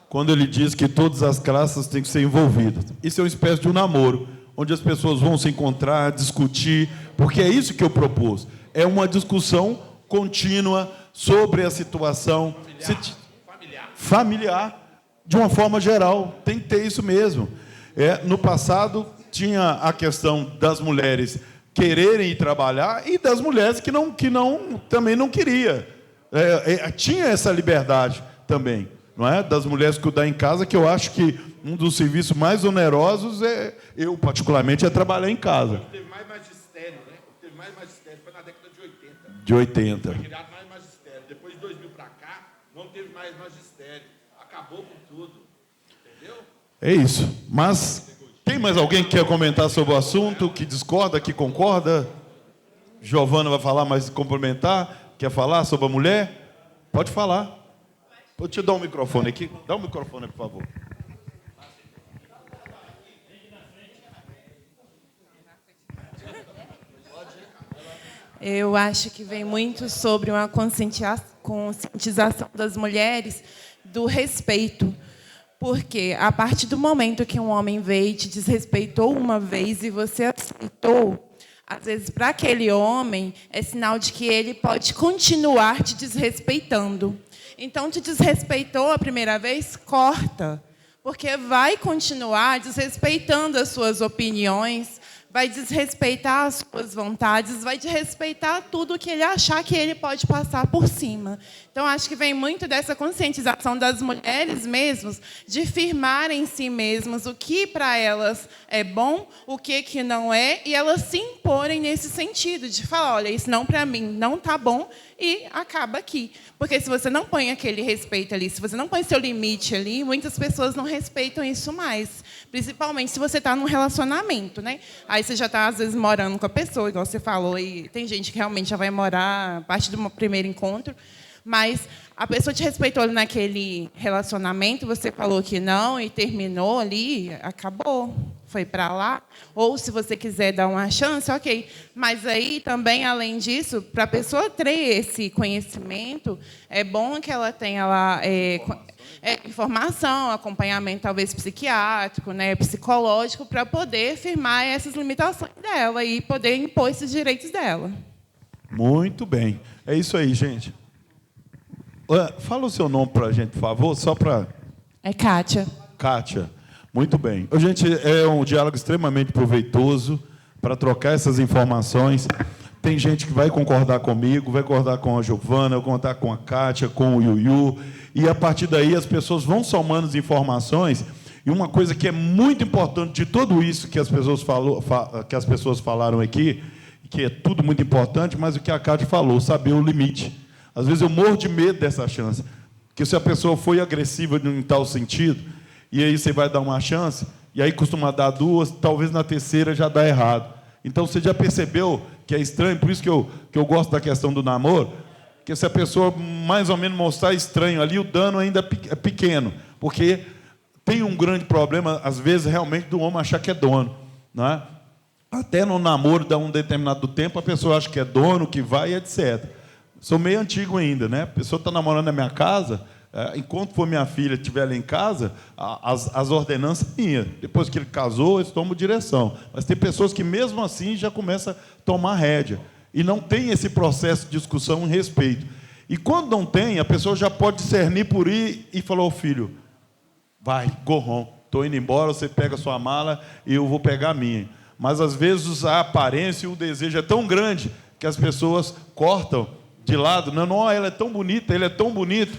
quando ele diz que todas as classes têm que ser envolvidas. Isso é uma espécie de um namoro, onde as pessoas vão se encontrar, discutir, porque é isso que eu propus. É uma discussão contínua sobre a situação... familiar, de uma forma geral, tem que ter isso mesmo. No passado, tinha a questão das mulheres quererem ir trabalhar e das mulheres que também não queria. Tinha essa liberdade também, não é? Das mulheres cuidar em casa, que eu acho que um dos serviços mais onerosos, eu particularmente, é trabalhar em casa. Teve mais magistério, né? Teve mais magistério, foi na década de 80. De 80. Foi criado mais magistério. Depois de 2000 para cá, não teve mais magistério. Acabou com tudo. Entendeu? É isso. Mas tem mais alguém que quer comentar sobre o assunto, que discorda, que concorda? Giovana vai falar, mas complementar? Quer falar sobre a mulher? Pode falar. Vou te dar um microfone aqui. Dá um microfone, por favor. Eu acho que vem muito sobre uma conscientização das mulheres do respeito. Porque, a partir do momento que um homem veio e te desrespeitou uma vez e você aceitou, às vezes, para aquele homem, é sinal de que ele pode continuar te desrespeitando. Então, te desrespeitou a primeira vez, corta. Porque vai continuar desrespeitando as suas opiniões, vai desrespeitar as suas vontades, vai desrespeitar tudo que ele achar que ele pode passar por cima. Então, acho que vem muito dessa conscientização das mulheres mesmos, de firmarem em si mesmas o que para elas é bom, o que não é, e elas se imporem nesse sentido, de falar, olha, isso não para mim não está bom, e acaba aqui. Porque se você não põe aquele respeito ali, se você não põe seu limite ali, muitas pessoas não respeitam isso mais. Principalmente se você está num relacionamento, né? Aí você já está, às vezes, morando com a pessoa, igual você falou, e tem gente que realmente já vai morar a partir do primeiro encontro, mas a pessoa te respeitou ali naquele relacionamento, você falou que não e terminou ali, acabou, foi para lá. Ou, se você quiser dar uma chance, ok. Mas aí, também, além disso, para a pessoa ter esse conhecimento, é bom que ela tenha lá informação, acompanhamento, talvez, psiquiátrico, né, psicológico, para poder firmar essas limitações dela e poder impor esses direitos dela. Muito bem. É isso aí, gente. Fala o seu nome para a gente, por favor, só para... É Kátia. Kátia. Muito bem. Gente, é um diálogo extremamente proveitoso para trocar essas informações. Tem gente que vai concordar comigo, vai concordar com a Giovana, vai concordar com a Kátia, com o Yuyu, e, a partir daí, as pessoas vão somando as informações. E uma coisa que é muito importante de tudo isso que as pessoas falaram aqui, que é tudo muito importante, mas o que a Kátia falou, saber o limite. Às vezes eu morro de medo dessa chance, porque se a pessoa foi agressiva em tal sentido, e aí você vai dar uma chance, e aí costuma dar duas, talvez na terceira já dá errado. Então, você já percebeu que é estranho, por isso que eu gosto da questão do namoro, que se a pessoa mais ou menos mostrar estranho ali, o dano ainda é pequeno, porque tem um grande problema, às vezes, realmente, do homem achar que é dono. Não é? Até no namoro, dá um determinado tempo, a pessoa acha que é dono, que vai, etc. Sou meio antigo ainda, né? A pessoa está namorando na minha casa, enquanto for minha filha estiver lá em casa, as ordenanças minhas. Depois que ele casou, eles tomam direção. Mas tem pessoas que, mesmo assim, já começam a tomar rédea. E não tem esse processo de discussão e respeito. E quando não tem, a pessoa já pode discernir por ir e falar ao filho, vai, go home, estou indo embora, você pega a sua mala e eu vou pegar a minha. Mas, às vezes, a aparência e o desejo é tão grande que as pessoas cortam de lado. Não, ela é tão bonita, ele é tão bonito.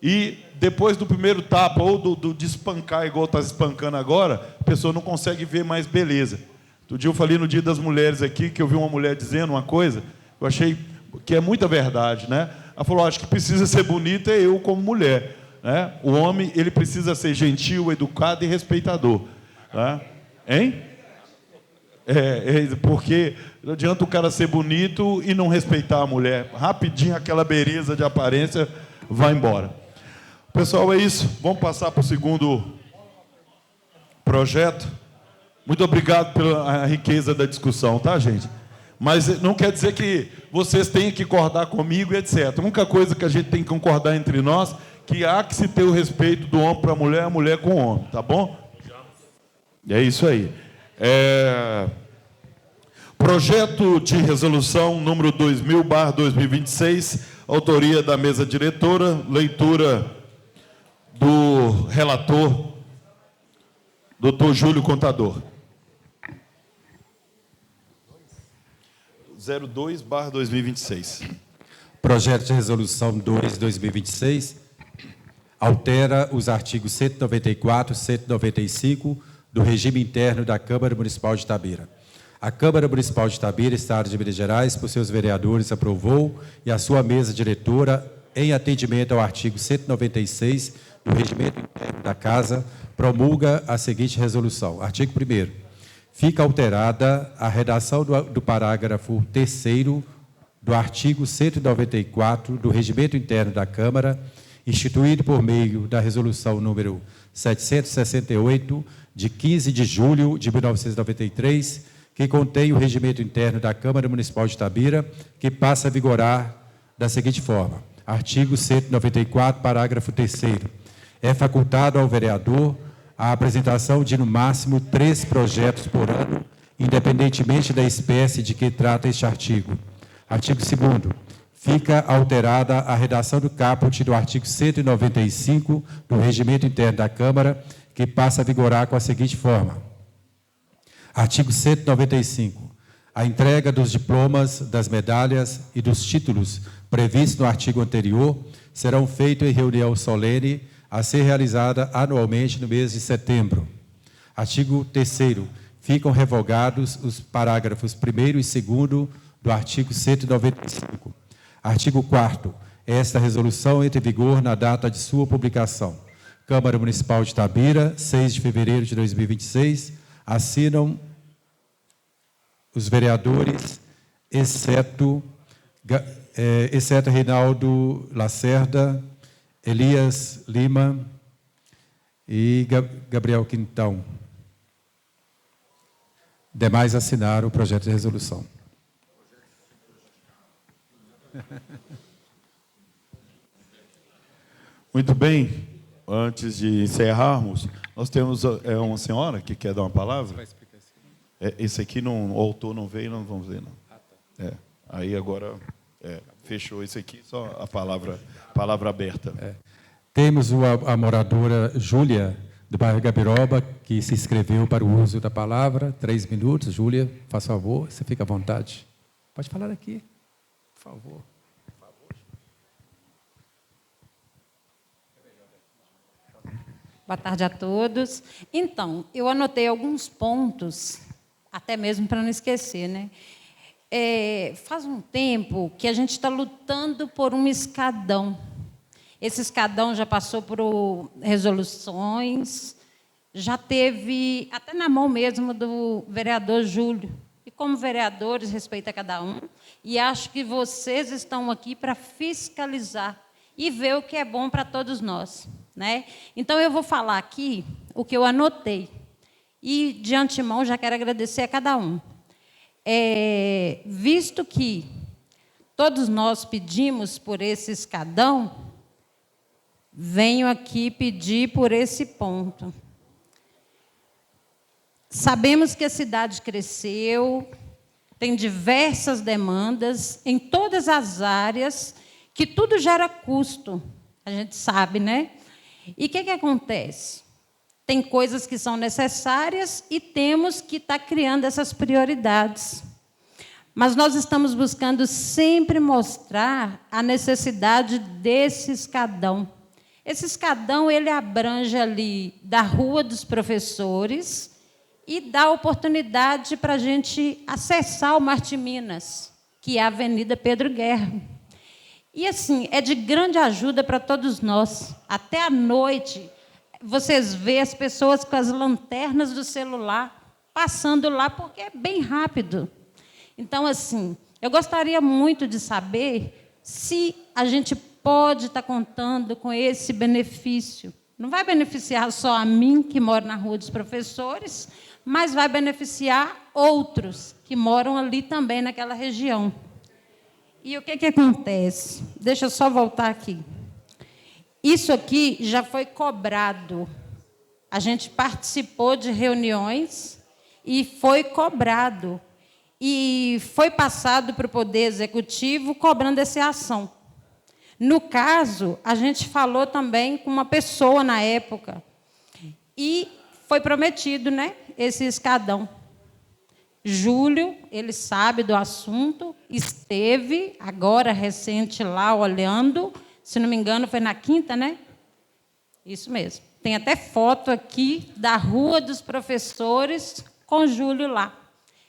E depois do primeiro tapa, ou de espancar, igual está espancando agora, a pessoa não consegue ver mais beleza. Outro dia eu falei no Dia das Mulheres aqui, que eu vi uma mulher dizendo uma coisa, eu achei que é muita verdade, né? Ela falou, acho que precisa ser bonita eu como mulher. Né? O homem, ele precisa ser gentil, educado e respeitador. Né? Hein? Porque não adianta o cara ser bonito e não respeitar a mulher. Rapidinho, aquela beleza de aparência vai embora. Pessoal, é isso. Vamos passar para o segundo projeto. Muito obrigado pela riqueza da discussão, tá, gente? Mas não quer dizer que vocês tenham que concordar comigo, etc. A única coisa que a gente tem que concordar entre nós, que há que se ter o respeito do homem para a mulher com o homem, tá bom? É isso aí. Projeto de resolução número 2000/2026, autoria da mesa diretora, leitura do relator, Dr. Júlio Contador. 02/2026. Projeto de resolução 2/2026 altera os artigos 194 e 195 do regime interno da Câmara Municipal de Itabira. A Câmara Municipal de Itabira, Estado de Minas Gerais, por seus vereadores, aprovou, e a sua mesa diretora, em atendimento ao artigo 196 do regimento interno da Casa, promulga a seguinte resolução. Artigo 1º. Fica alterada a redação do parágrafo 3º do artigo 194 do regimento interno da Câmara, instituído por meio da resolução número 768, de 15 de julho de 1993, que contém o regimento interno da Câmara Municipal de Itabira, que passa a vigorar da seguinte forma. Artigo 194, parágrafo 3º. É facultado ao vereador a apresentação de, no máximo, 3 projetos por ano, independentemente da espécie de que trata este artigo. Artigo 2º. Fica alterada a redação do caput do artigo 195 do regimento interno da Câmara, que passa a vigorar com a seguinte forma. Artigo 195. A entrega dos diplomas, das medalhas e dos títulos previstos no artigo anterior serão feitos em reunião solene a ser realizada anualmente no mês de setembro. Artigo 3º. Ficam revogados os parágrafos 1º e 2º do artigo 195. Artigo 4º. Esta resolução entra em vigor na data de sua publicação. Câmara Municipal de Itabira, 6 de fevereiro de 2026. Assinam os vereadores, exceto Reinaldo Lacerda, Elias Lima e Gabriel Quintão. Demais assinaram o projeto de resolução. Muito bem. Antes de encerrarmos, nós temos uma senhora que quer dar uma palavra. Esse aqui, o autor não veio, não vamos ver, não. Aí agora fechou esse aqui, só a palavra aberta. Temos a moradora Júlia, do bairro Gabiroba, que se inscreveu para o uso da palavra. 3 minutos. Júlia, faz favor, você fica à vontade. Pode falar aqui, por favor. Boa tarde a todos. Então, eu anotei alguns pontos, até mesmo para não esquecer, né? Faz um tempo que a gente está lutando por um escadão. Esse escadão já passou por resoluções, já teve até na mão mesmo do vereador Júlio. E como vereadores, respeito a cada um, e acho que vocês estão aqui para fiscalizar e ver o que é bom para todos nós, né? Então, eu vou falar aqui o que eu anotei. E, de antemão, já quero agradecer a cada um. Visto que todos nós pedimos por esse escadão, venho aqui pedir por esse ponto. Sabemos que a cidade cresceu, tem diversas demandas em todas as áreas, que tudo gera custo, a gente sabe, né? E o que acontece? Tem coisas que são necessárias e temos que estar criando essas prioridades. Mas nós estamos buscando sempre mostrar a necessidade desse escadão. Esse escadão, ele abrange ali da Rua dos Professores e dá oportunidade para a gente acessar o Martim Minas, que é a Avenida Pedro Guerra. E, assim, é de grande ajuda para todos nós. Até à noite, vocês veem as pessoas com as lanternas do celular passando lá, porque é bem rápido. Então, assim, eu gostaria muito de saber se a gente pode estar contando com esse benefício. Não vai beneficiar só a mim, que moro na Rua dos Professores, mas vai beneficiar outros que moram ali também naquela região. E o que acontece? Deixa eu só voltar aqui. Isso aqui já foi cobrado. A gente participou de reuniões e foi cobrado. E foi passado para o Poder Executivo cobrando essa ação. No caso, a gente falou também com uma pessoa na época. E foi prometido, né, esse escadão. Júlio, ele sabe do assunto, esteve agora recente lá olhando, se não me engano, foi na quinta, né? Isso mesmo. Tem até foto aqui da Rua dos Professores com Júlio lá.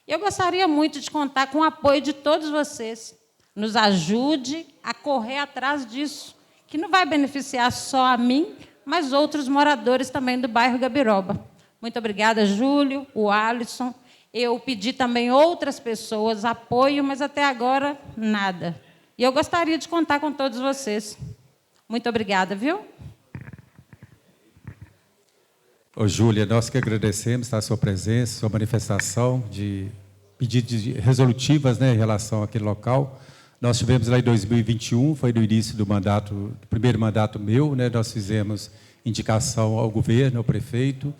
Eu gostaria muito de contar com o apoio de todos vocês. Nos ajude a correr atrás disso, que não vai beneficiar só a mim, mas outros moradores também do bairro Gabiroba. Muito obrigada, Júlio, o Alisson. Eu pedi também outras pessoas apoio, mas até agora nada. E eu gostaria de contar com todos vocês. Muito obrigada, viu? Ô, Júlia, nós que agradecemos a sua presença, sua manifestação de pedidos resolutivas, né, em relação àquele local. Nós tivemos lá em 2021, foi no início do primeiro mandato meu, né, nós fizemos indicação ao governo, ao prefeito.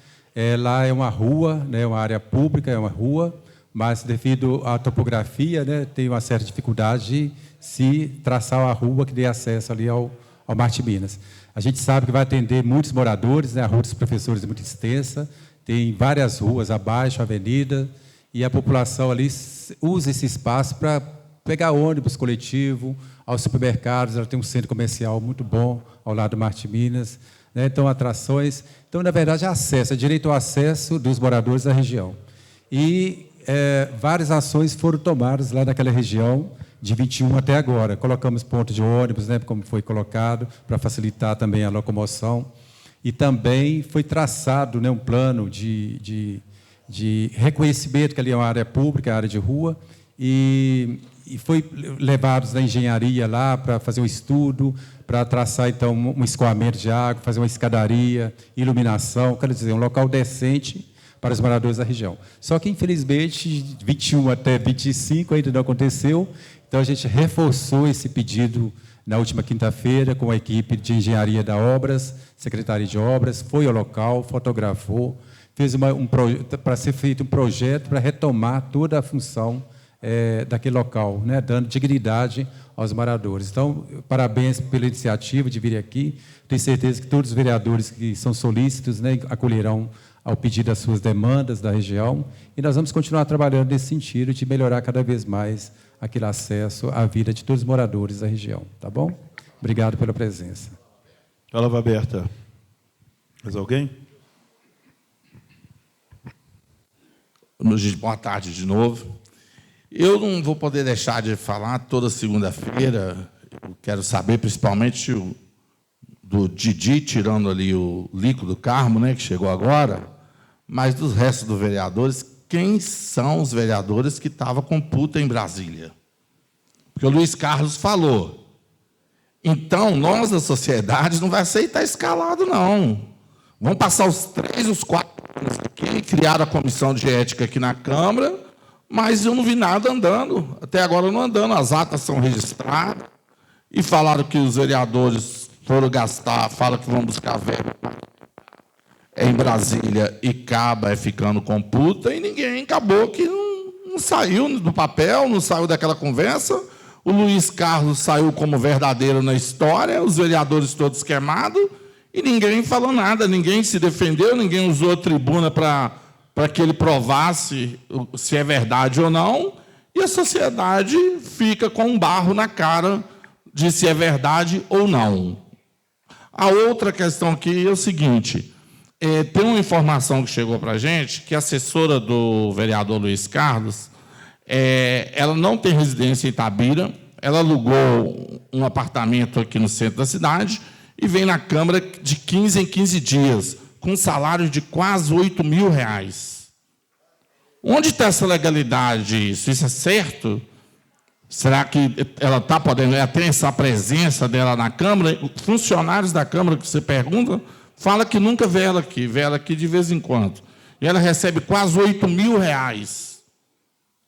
Lá é uma rua, né, uma área pública, é uma rua, mas devido à topografia, né, tem uma certa dificuldade de se traçar a rua que dê acesso ali ao Martim Minas. A gente sabe que vai atender muitos moradores, né, a Rua dos Professores é muito extensa, tem várias ruas abaixo, avenida, e a população ali usa esse espaço para pegar ônibus coletivo, aos supermercados. Ela tem um centro comercial muito bom ao lado do Marte Minas, né? Então, atrações. Então, na verdade, é direito ao acesso dos moradores da região. E várias ações foram tomadas lá naquela região, de 21 até agora. Colocamos ponto de ônibus, né, como foi colocado, para facilitar também a locomoção. E também foi traçado, né, um plano de reconhecimento que ali é uma área pública, área de rua, e foi levados na engenharia lá para fazer um estudo, para traçar, então, um escoamento de água, fazer uma escadaria, iluminação, quer dizer, um local decente para os moradores da região. Só que, infelizmente, de 21 até 25 ainda não aconteceu, então a gente reforçou esse pedido na última quinta-feira com a equipe de engenharia da Obras, Secretaria de Obras, foi ao local, fotografou, fez para ser feito um projeto para retomar toda a função daquele local, né, dando dignidade aos moradores. Então, parabéns pela iniciativa de vir aqui. Tenho certeza que todos os vereadores que são solícitos, né, acolherão ao pedido das suas demandas da região, e nós vamos continuar trabalhando nesse sentido de melhorar cada vez mais aquele acesso à vida de todos os moradores da região. Tá bom? Obrigado pela presença. Palavra aberta. Mais alguém? Boa tarde de novo. Eu não vou poder deixar de falar toda segunda-feira. Eu quero saber, principalmente, do Didi, tirando ali o Lico do Carmo, né, que chegou agora, mas dos restos dos vereadores, quem são os vereadores que estavam com puta em Brasília? Porque o Luiz Carlos falou. Então, nós, da sociedade, não vai aceitar escalado, não. Vamos passar os 3, os 4 anos aqui, criaram a comissão de ética aqui na Câmara, mas eu não vi nada andando. Até agora não andando. As atas são registradas e falaram que os vereadores foram gastar, falam que vão buscar verba em Brasília e acaba ficando com puta, e ninguém acabou que não saiu do papel, não saiu daquela conversa. O Luiz Carlos saiu como verdadeiro na história, os vereadores todos queimados, e ninguém falou nada, ninguém se defendeu, ninguém usou a tribuna para que ele provasse se é verdade ou não, e a sociedade fica com um barro na cara de se é verdade ou não. A outra questão aqui é o seguinte, tem uma informação que chegou para a gente, que a assessora do vereador Luiz Carlos, ela não tem residência em Itabira, ela alugou um apartamento aqui no centro da cidade e vem na Câmara de 15 em 15 dias, com um salário de quase R$8.000. Onde está essa legalidade? Isso é certo? Será que ela está podendo? Ela tem essa presença dela na Câmara? Funcionários da Câmara que você pergunta, fala que nunca vê ela aqui de vez em quando. E ela recebe quase R$8.000.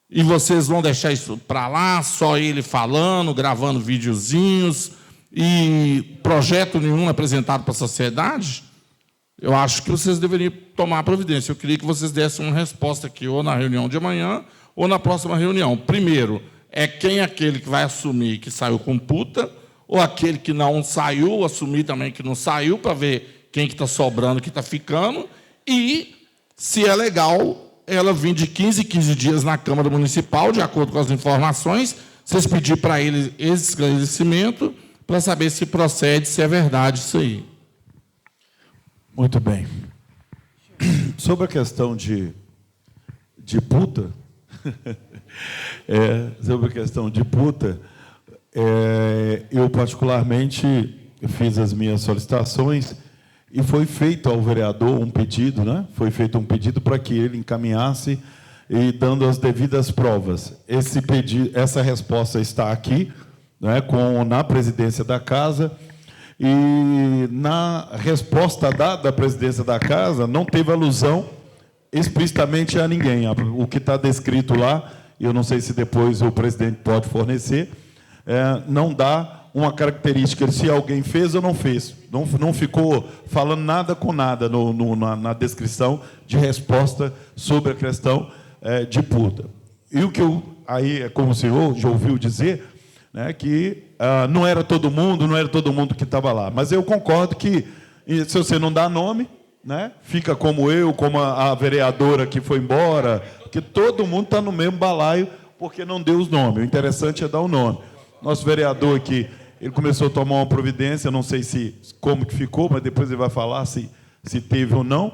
E vocês vão deixar isso para lá, só ele falando, gravando videozinhos, e projeto nenhum apresentado para a sociedade? Eu acho que vocês deveriam tomar providência. Eu queria que vocês dessem uma resposta aqui, ou na reunião de amanhã, ou na próxima reunião. Primeiro, quem é aquele que vai assumir que saiu com puta, ou aquele que não saiu, assumir também que não saiu, para ver quem que está sobrando, que está ficando, e se é legal ela vir de 15 em 15 dias na Câmara Municipal, de acordo com as informações, vocês pedir para ele esse esclarecimento, para saber se procede, se é verdade isso aí. Muito bem. Sobre a questão de puta, sobre a questão de puta, eu particularmente fiz as minhas solicitações e foi feito ao vereador um pedido, né? Foi feito um pedido para que ele encaminhasse e dando as devidas provas. Esse pedido, essa resposta está aqui, né, na presidência da casa. E na resposta dada à presidência da casa, não teve alusão explicitamente a ninguém. O que está descrito lá, eu não sei se depois o presidente pode fornecer, não dá uma característica de se alguém fez ou não fez. Não ficou falando nada com nada na descrição de resposta sobre a questão de puta. E o que aí, como o senhor já ouviu dizer, né, que não era todo mundo que estava lá. Mas eu concordo que, se você não dá nome, né, fica como eu, como a vereadora que foi embora, que todo mundo está no mesmo balaio porque não deu os nomes. O interessante é dar o nome. Nosso vereador aqui, ele começou a tomar uma providência, não sei como que ficou, mas depois ele vai falar se teve ou não.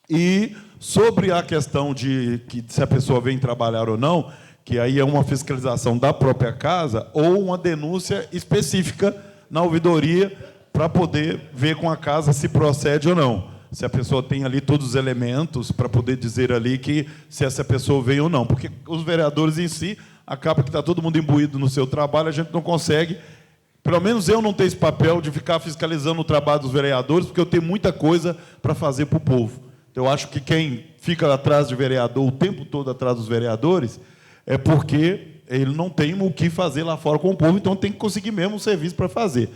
E sobre a questão de que se a pessoa vem trabalhar ou não, que aí é uma fiscalização da própria casa ou uma denúncia específica na ouvidoria para poder ver com a casa se procede ou não. Se a pessoa tem ali todos os elementos para poder dizer ali que se essa pessoa veio ou não. Porque os vereadores em si, acaba que está todo mundo imbuído no seu trabalho, a gente não consegue, pelo menos eu não tenho esse papel de ficar fiscalizando o trabalho dos vereadores, porque eu tenho muita coisa para fazer para o povo. Então, eu acho que quem fica atrás de vereador, o tempo todo atrás dos vereadores, é porque ele não tem o que fazer lá fora com o povo, então tem que conseguir mesmo um serviço para fazer.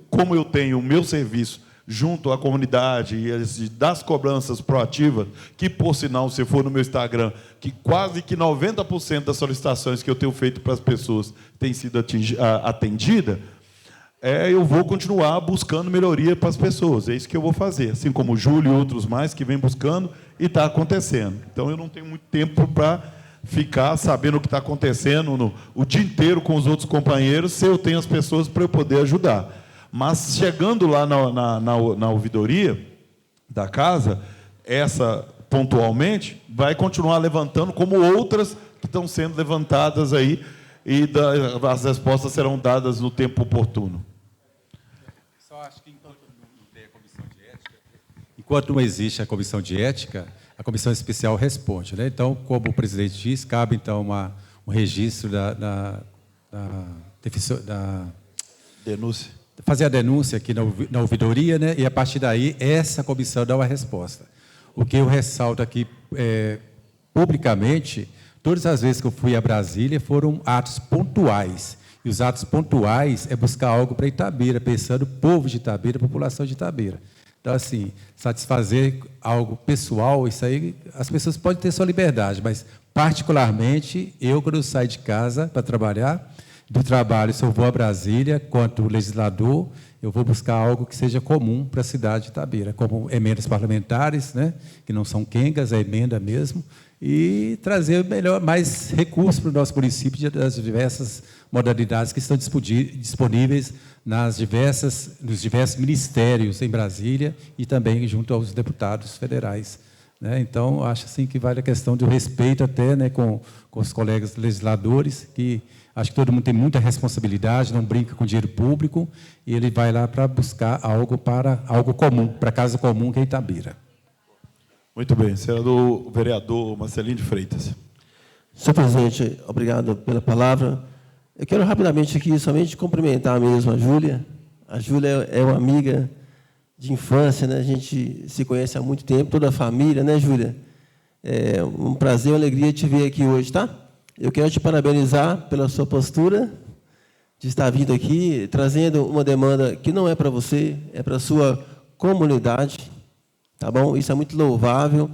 Como eu tenho o meu serviço junto à comunidade e das cobranças proativas, que, por sinal, se for no meu Instagram, que quase que 90% das solicitações que eu tenho feito para as pessoas têm sido atendida, eu vou continuar buscando melhoria para as pessoas. É isso que eu vou fazer, assim como o Júlio e outros mais que vêm buscando e está acontecendo. Então, eu não tenho muito tempo para ficar sabendo o que está acontecendo o dia inteiro com os outros companheiros, se eu tenho as pessoas para eu poder ajudar. Mas, chegando lá na ouvidoria da casa, essa, pontualmente, vai continuar levantando, como outras que estão sendo levantadas aí, e as respostas serão dadas no tempo oportuno. Só acho que enquanto não tem a comissão de ética, enquanto não existe a comissão de ética, a comissão especial responde, né? Então, como o presidente diz, cabe, então, um registro da denúncia. Fazer a denúncia aqui na ouvidoria, né? E, a partir daí, essa comissão dá uma resposta. O que eu ressalto aqui publicamente, todas as vezes que eu fui a Brasília foram atos pontuais. E os atos pontuais é buscar algo para Itabira, pensando no povo de Itabira, a população de Itabira. Então, assim, satisfazer algo pessoal, isso aí, as pessoas podem ter sua liberdade, mas, particularmente, eu, quando saio de casa para trabalhar, do trabalho, se eu vou a Brasília, quanto legislador, eu vou buscar algo que seja comum para a cidade de Itabira, como emendas parlamentares, né, que não são quengas, é emenda mesmo, e trazer mais recursos para o nosso município das diversas modalidades que estão disponíveis nos diversos ministérios em Brasília e também junto aos deputados federais, né? Então, acho assim que vale a questão do respeito até, né, com os colegas legisladores, que acho que todo mundo tem muita responsabilidade, não brinca com dinheiro público, e ele vai lá para buscar algo comum, para a casa comum que é Itabira. Muito bem. Senador vereador Marcelino de Freitas. Senhor presidente, obrigado pela palavra. Eu quero rapidamente aqui somente cumprimentar mesmo a Júlia. A Júlia é uma amiga de infância, né? A gente se conhece há muito tempo, toda a família, né, Júlia? É um prazer, uma alegria te ver aqui hoje, tá? Eu quero te parabenizar pela sua postura de estar vindo aqui, trazendo uma demanda que não é para você, é para a sua comunidade, tá bom? Isso é muito louvável,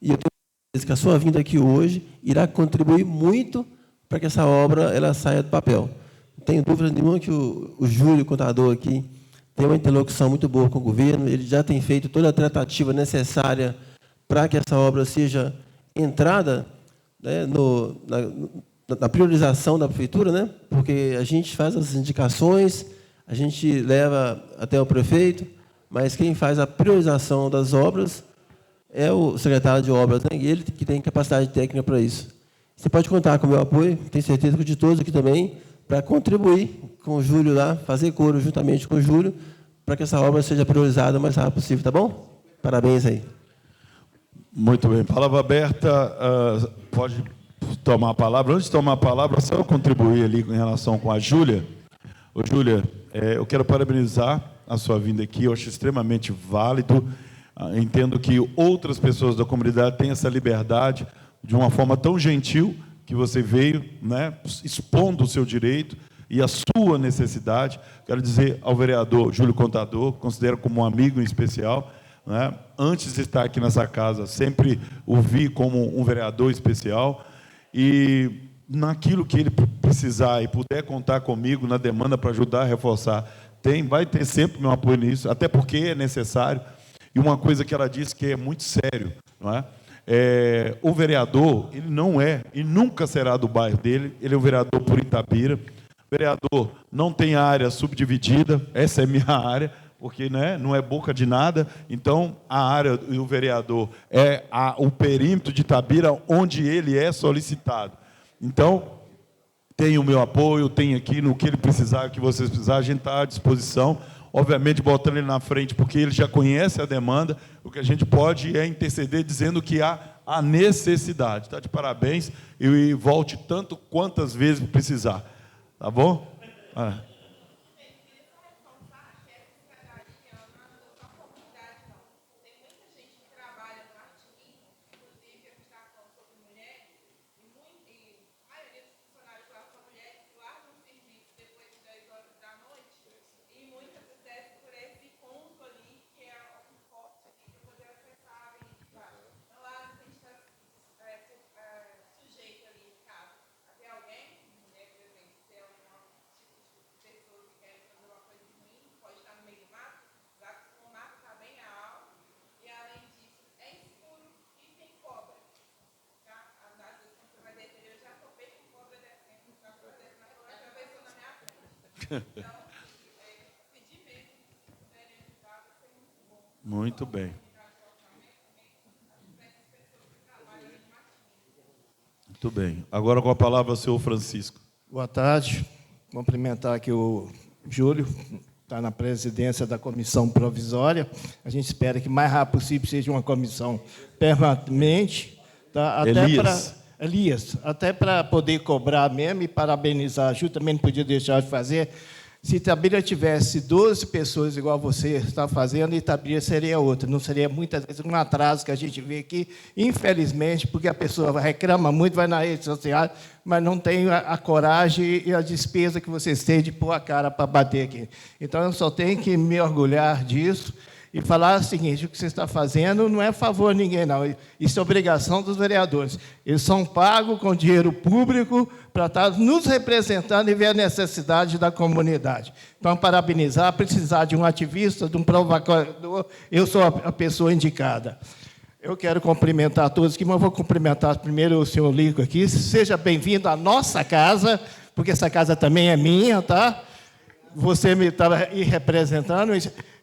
e eu tenho certeza que a sua vinda aqui hoje irá contribuir muito para que essa obra ela saia do papel. Não tenho dúvida nenhuma que o Júlio, contador aqui, tem uma interlocução muito boa com o governo, ele já tem feito toda a tratativa necessária para que essa obra seja entrada, né, na priorização da prefeitura, né? Porque a gente faz as indicações, a gente leva até o prefeito, mas quem faz a priorização das obras é o secretário de obras, né? E ele que tem capacidade técnica para isso. Você pode contar com o meu apoio, tenho certeza que de todos aqui também, para contribuir com o Júlio lá, fazer coro juntamente com o Júlio, para que essa obra seja priorizada o mais rápido possível, tá bom? Parabéns aí. Muito bem. Palavra aberta. Pode tomar a palavra. Antes de tomar a palavra, só eu contribuir ali em relação com a Júlia. Ô, Júlia, eu quero parabenizar a sua vinda aqui. Eu acho extremamente válido. Entendo que outras pessoas da comunidade têm essa liberdade de uma forma tão gentil que você veio, né, expondo o seu direito e a sua necessidade. Quero dizer ao vereador Júlio Contador, considero como um amigo em especial, né? Antes de estar aqui nessa casa, sempre o vi como um vereador especial, e naquilo que ele precisar e puder contar comigo na demanda para ajudar a reforçar, vai ter sempre meu apoio nisso, até porque é necessário. E uma coisa que ela disse que é muito sério, não é? O vereador, ele não é e nunca será do bairro dele, ele é o vereador por Itabira. O vereador não tem área subdividida, essa é minha área, porque, né, não é boca de nada. Então, a área do vereador é o perímetro de Itabira, onde ele é solicitado. Então, tem o meu apoio, tem aqui no que ele precisar, que vocês precisarem, a gente está à disposição. Obviamente, botando ele na frente, porque ele já conhece a demanda. O que a gente pode é interceder, dizendo que há a necessidade. Está de parabéns, e volte tanto quantas vezes precisar. Tá bom? Muito bem. Muito bem. Agora com a palavra o senhor Francisco. Boa tarde. Cumprimentar aqui o Júlio, está na presidência da comissão provisória. A gente espera que o mais rápido possível seja uma comissão permanente. Tá? Elias, até para poder cobrar mesmo e parabenizar a Ju, também não podia deixar de fazer. Se Itabira tivesse 12 pessoas igual você está fazendo, Itabira seria outra. Não seria, muitas vezes, um atraso que a gente vê aqui, infelizmente, porque a pessoa reclama muito, vai na rede social, mas não tem a coragem e a despesa que vocês têm de pôr a cara para bater aqui. Então, eu só tenho que me orgulhar disso e falar o seguinte: o que você está fazendo não é favor a ninguém, não. Isso é obrigação dos vereadores. Eles são pagos com dinheiro público para estar nos representando e ver a necessidade da comunidade. Então, parabenizar, precisar de um ativista, de um provocador, eu sou a pessoa indicada. Eu quero cumprimentar todos aqui, mas vou cumprimentar primeiro o senhor Lico aqui. Seja bem-vindo à nossa casa, porque essa casa também é minha, tá? Você me estava aí representando.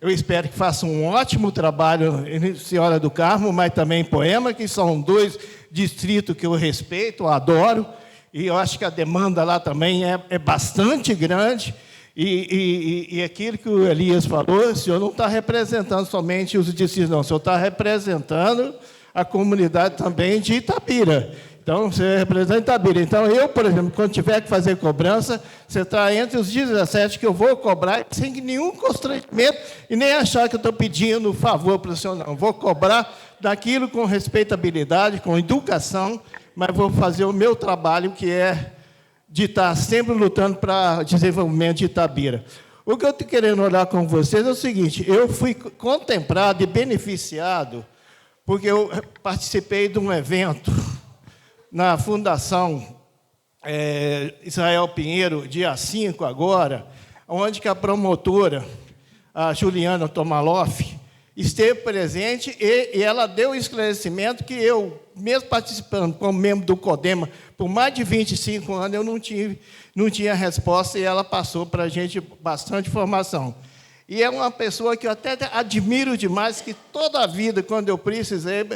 Eu espero que faça um ótimo trabalho em Senhora do Carmo, mas também em Poema, que são dois distritos que eu respeito, eu adoro, e eu acho que a demanda lá também é bastante grande. E aquilo que o Elias falou, o senhor não está representando somente os distritos, não, o senhor está representando a comunidade também de Itabira. Então, você representa Itabira. Então, eu, por exemplo, quando tiver que fazer cobrança, você está entre os 17 que eu vou cobrar, sem nenhum constrangimento, e nem achar que eu estou pedindo favor para o senhor, não. Vou cobrar daquilo com respeitabilidade, com educação, mas vou fazer o meu trabalho, que é de estar sempre lutando para o desenvolvimento de Itabira. O que eu estou querendo olhar com vocês é o seguinte: eu fui contemplado e beneficiado, porque eu participei de um evento na Fundação Israel Pinheiro, dia 5 agora, onde que a promotora, a Juliana Tomaloff, esteve presente e ela deu o esclarecimento que eu, mesmo participando como membro do CODEMA, por mais de 25 anos, eu não tinha resposta, e ela passou para a gente bastante informação. E é uma pessoa que eu até admiro demais, que toda a vida, quando eu precisei,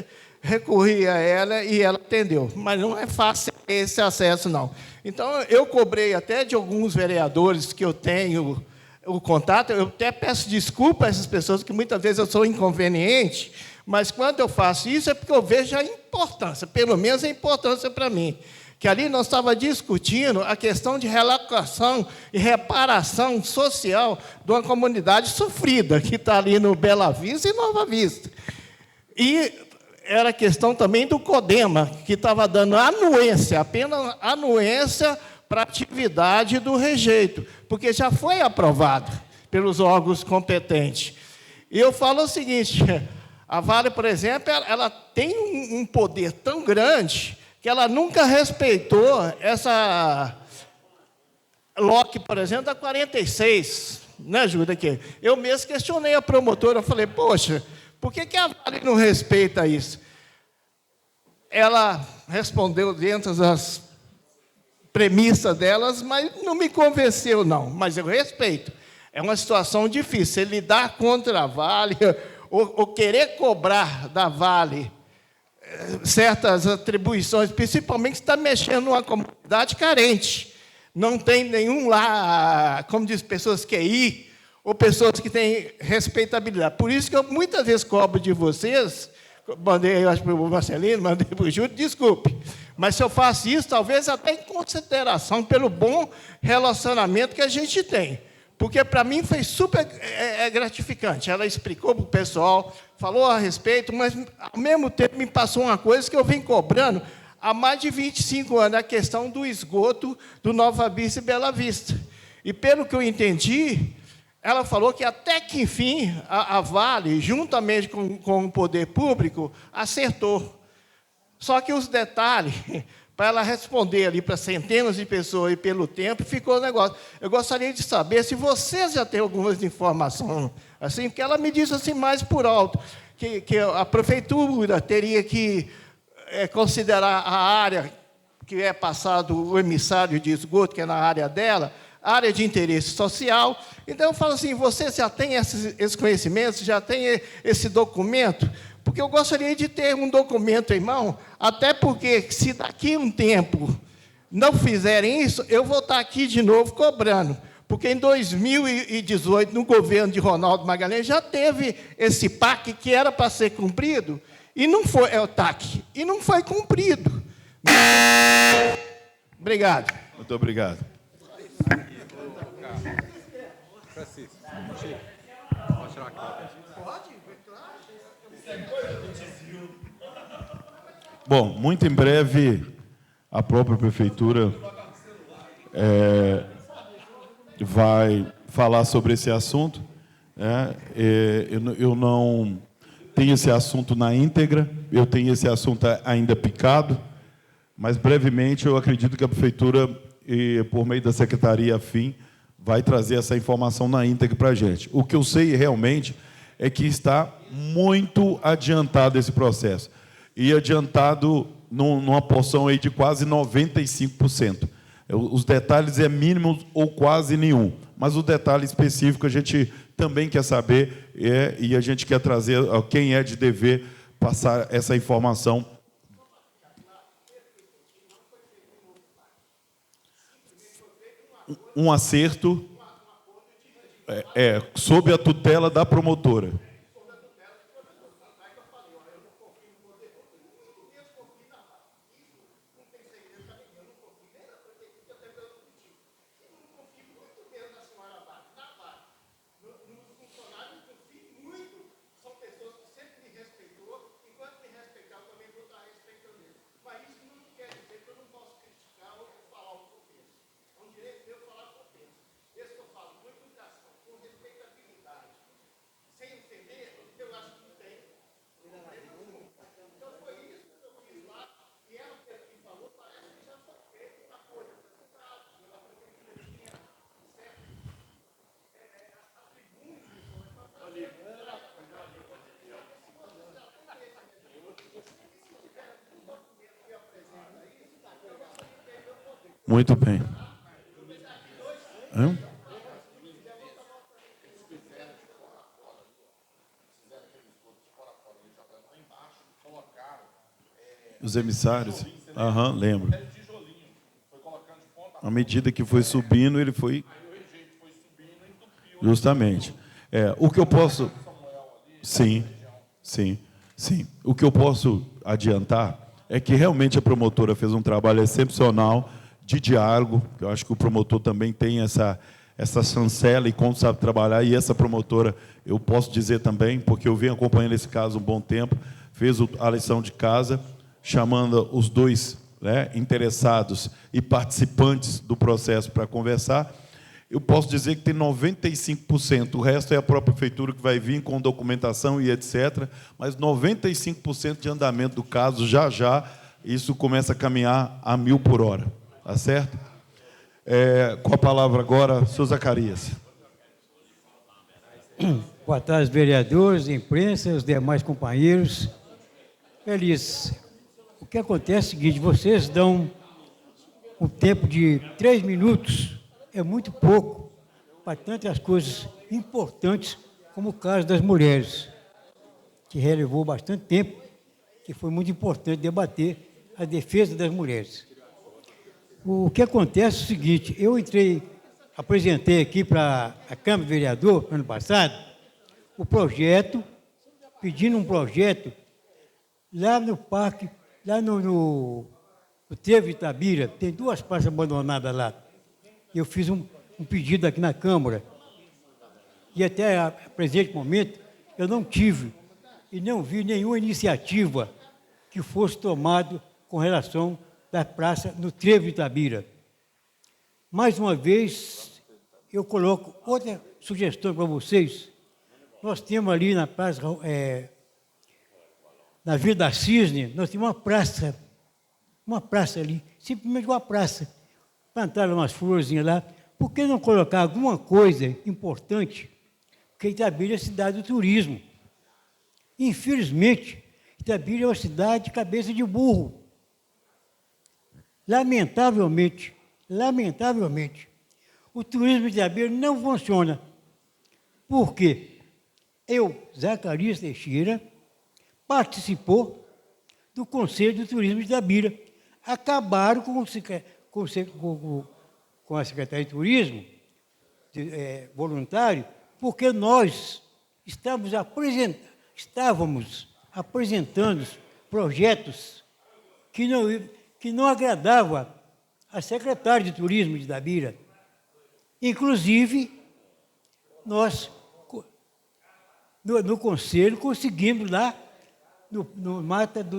recorri a ela e ela atendeu. Mas não é fácil esse acesso, não. Então, eu cobrei até de alguns vereadores que eu tenho o contato. Eu até peço desculpa a essas pessoas, que muitas vezes eu sou inconveniente, mas quando eu faço isso é porque eu vejo a importância, pelo menos a importância para mim. Que ali nós estávamos discutindo a questão de relocação e reparação social de uma comunidade sofrida, que está ali no Bela Vista e Nova Vista. E era questão também do CODEMA, que estava dando anuência, apenas anuência para a atividade do rejeito, porque já foi aprovado pelos órgãos competentes. E eu falo o seguinte: a Vale, por exemplo, ela tem um poder tão grande que ela nunca respeitou essa LOC, por exemplo, da 46, né, Júlia? Eu mesmo questionei a promotora, eu falei: poxa, Por que a Vale não respeita isso? Ela respondeu dentro das premissas delas, mas não me convenceu, não. Mas eu respeito. É uma situação difícil. Você lidar contra a Vale, ou querer cobrar da Vale certas atribuições, principalmente se está mexendo numa comunidade carente. Não tem nenhum lá, como diz, pessoas QI, ou pessoas que têm respeitabilidade. Por isso que eu muitas vezes cobro de vocês, mandei, eu acho, para o Marcelino, mandei para o Júlio, desculpe, mas se eu faço isso, talvez até em consideração pelo bom relacionamento que a gente tem. Porque, para mim, foi super gratificante. Ela explicou para o pessoal, falou a respeito, mas, ao mesmo tempo, me passou uma coisa que eu vim cobrando há mais de 25 anos, a questão do esgoto do Nova Vista e Bela Vista. E, pelo que eu entendi, ela falou que, até que, enfim, a Vale, juntamente com o poder público, acertou. Só que os detalhes, para ela responder ali para centenas de pessoas e pelo tempo, ficou o negócio. Eu gostaria de saber se vocês já têm algumas informações, assim, porque ela me disse assim mais por alto, que a prefeitura teria que considerar a área que é passado o emissário de esgoto, que é na área dela, área de interesse social. Então, eu falo assim, você já tem esses conhecimentos, já tem esse documento? Porque eu gostaria de ter um documento em mão, até porque, se daqui a um tempo não fizerem isso, eu vou estar aqui de novo cobrando. Porque em 2018, no governo de Ronaldo Magalhães, já teve esse PAC que era para ser cumprido, e não foi, o TAC, e não foi cumprido. Obrigado. Muito obrigado. Bom, muito em breve, a própria prefeitura vai falar sobre esse assunto. Eu não tenho esse assunto na íntegra, eu tenho esse assunto ainda picado, mas, brevemente, eu acredito que a prefeitura, por meio da secretaria afim, vai trazer essa informação na íntegra para a gente. O que eu sei, realmente, é que está muito adiantado esse processo. E adiantado numa porção aí de quase 95%. Os detalhes é mínimo ou quase nenhum, mas o detalhe específico a gente também quer saber e a gente quer trazer quem é de dever passar essa informação. Um acerto sob a tutela da promotora. Muito bem. Os emissários? Lembro. À medida que foi subindo, ele foi... Justamente. O que eu posso... Sim. O que eu posso adiantar é que realmente a promotora fez um trabalho excepcional de diálogo, que eu acho que o promotor também tem essa chancela e como sabe trabalhar, e essa promotora, eu posso dizer também, porque eu venho acompanhando esse caso há um bom tempo, fez a lição de casa, chamando os dois interessados e participantes do processo para conversar. Eu posso dizer que tem 95%, o resto é a própria prefeitura que vai vir com documentação e etc., mas 95% de andamento do caso, já, isso começa a caminhar a 1000 por hora. Tá certo? Com a palavra agora, seu Zacarias. Boa tarde, vereadores, imprensa, os demais companheiros. Elias, o que acontece é o seguinte, vocês dão um tempo de 3 minutos, é muito pouco, para tantas coisas importantes como o caso das mulheres, que relevou bastante tempo, que foi muito importante debater a defesa das mulheres. O que acontece é o seguinte, eu apresentei aqui para a Câmara de Vereador, ano passado, o projeto, pedindo um projeto lá no parque, lá no Trevo de Itabira, tem 2 praças abandonadas lá. Eu fiz um pedido aqui na Câmara. E até a presente momento, eu não tive e não vi nenhuma iniciativa que fosse tomada com relação da praça no Trevo de Itabira. Mais uma vez, eu coloco outra sugestão para vocês. Nós temos ali na praça, na Vila da Cisne, nós temos uma praça ali, simplesmente uma praça. Plantaram umas florzinhas lá. Por que não colocar alguma coisa importante? Porque Itabira é cidade do turismo. Infelizmente, Itabira é uma cidade de cabeça de burro. Lamentavelmente, o turismo de Itabira não funciona. Por quê? Zacarias Teixeira, participou do Conselho do Turismo de Itabira. Acabaram com a Secretaria de Turismo, voluntário, porque nós estávamos apresentando projetos que não agradavam a secretária de Turismo de Itabira. Inclusive, nós, no Conselho, conseguimos lá, no Mata do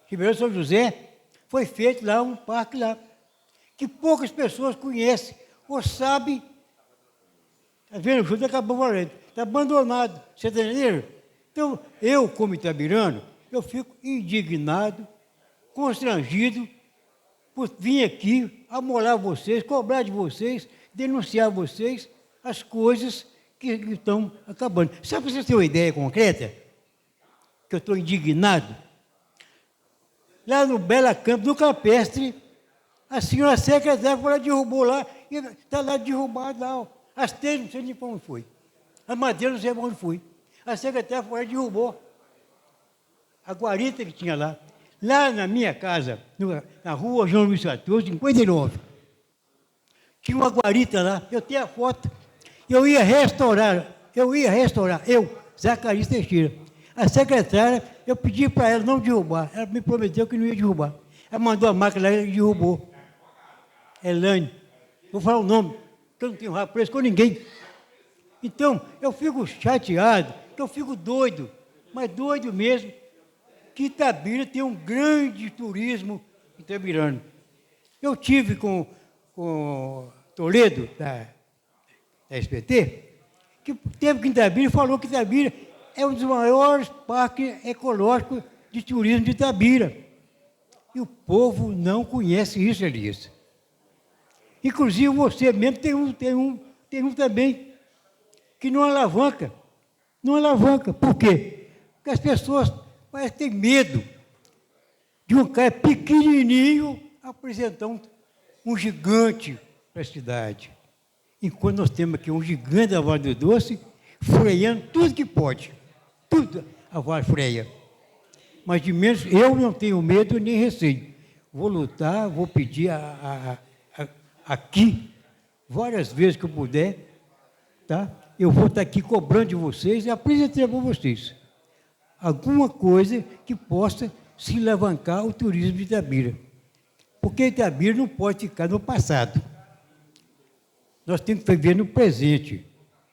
Ribeirão São José, foi feito lá um parque lá, que poucas pessoas conhecem ou sabem. Está vendo? O Júlio acabou falando. Está abandonado. Você está entendendo? Então, eu, como itabirano, eu fico indignado, constrangido, por vir aqui amolar vocês, cobrar de vocês, denunciar vocês as coisas que estão acabando. Sabe para vocês terem uma ideia concreta? Que eu estou indignado? Lá no Bela Campo, no Campestre, a senhora secretária foi lá, derrubou lá, e está lá derrubado lá. Ó. As telhas, não sei nem para onde foi. A madeira, não sei para onde foi. A secretária foi lá e derrubou a guarita que tinha lá. Lá na minha casa, na rua João Luiz 14, 59, tinha uma guarita lá, eu tenho a foto. Eu ia restaurar, Zacarias Teixeira. A secretária, eu pedi para ela não derrubar. Ela me prometeu que não ia derrubar. Ela mandou a máquina lá e derrubou. Elaine. Vou falar o nome, que eu não tenho rabo preso com ninguém. Então, eu fico chateado, eu fico doido, mas doido mesmo, que Itabira tem um grande turismo itabirano. Eu tive com Toledo, da SPT, que teve que Itabira e falou que Itabira é um dos maiores parques ecológicos de turismo de Itabira. E o povo não conhece isso, Elias. Inclusive, você mesmo tem um também, que não alavanca. Não alavanca. Por quê? Porque as pessoas parecem que têm medo de um cara pequenininho apresentar um gigante para a cidade. Enquanto nós temos aqui um gigante da Vale do Doce, freando tudo que pode. Tudo a Vale freia. Mas de menos, eu não tenho medo nem receio. Vou lutar, vou pedir aqui, várias vezes que eu puder, tá? Eu vou estar aqui cobrando de vocês e apresentando para vocês alguma coisa que possa se alavancar o turismo de Itabira. Porque Itabira não pode ficar no passado. Nós temos que viver no presente.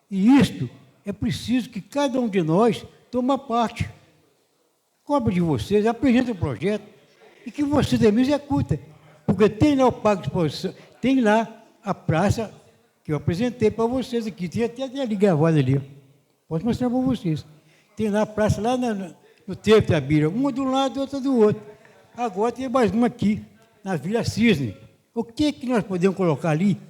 E isto é preciso que cada um de nós tome parte. Cobra de vocês, apresenta o projeto e que você também executa. Porque tem lá o Parque de Exposição, tem lá a praça que eu apresentei para vocês aqui, tem até ali gravado ali. Posso mostrar para vocês. Tem lá a praça lá no Trevo de Itabira, uma de um lado e outra do outro. Agora tem mais uma aqui, na Vila Cisne. O que nós podemos colocar ali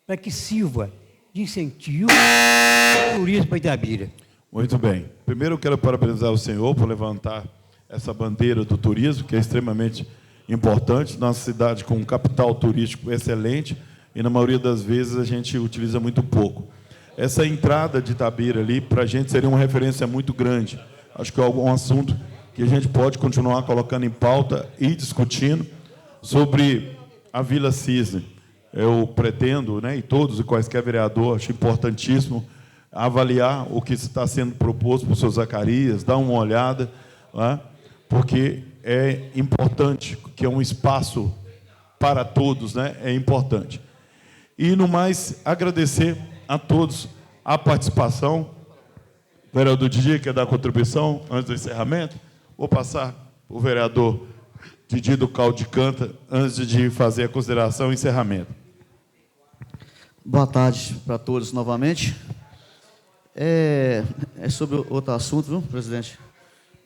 para que sirva de incentivo ao turismo para Itabira. Muito bem. Primeiro, eu quero parabenizar o senhor por levantar essa bandeira do turismo, que é extremamente importante. Nossa cidade com um capital turístico excelente e, na maioria das vezes, a gente utiliza muito pouco. Essa entrada de Itabira ali, para a gente, seria uma referência muito grande. Acho que é algum assunto que a gente pode continuar colocando em pauta e discutindo sobre a Vila Cisne. Eu pretendo, né, e todos e quaisquer vereador, acho importantíssimo avaliar o que está sendo proposto por o senhor Zacarias, dar uma olhada, né, porque é importante, que é um espaço para todos, né, é importante. E, no mais, agradecer a todos a participação. O vereador Didi quer dar contribuição antes do encerramento? Vou passar para o vereador Didi do Caldo de Canta, antes de fazer a consideração e encerramento. Boa tarde para todos novamente. É sobre outro assunto, viu, presidente?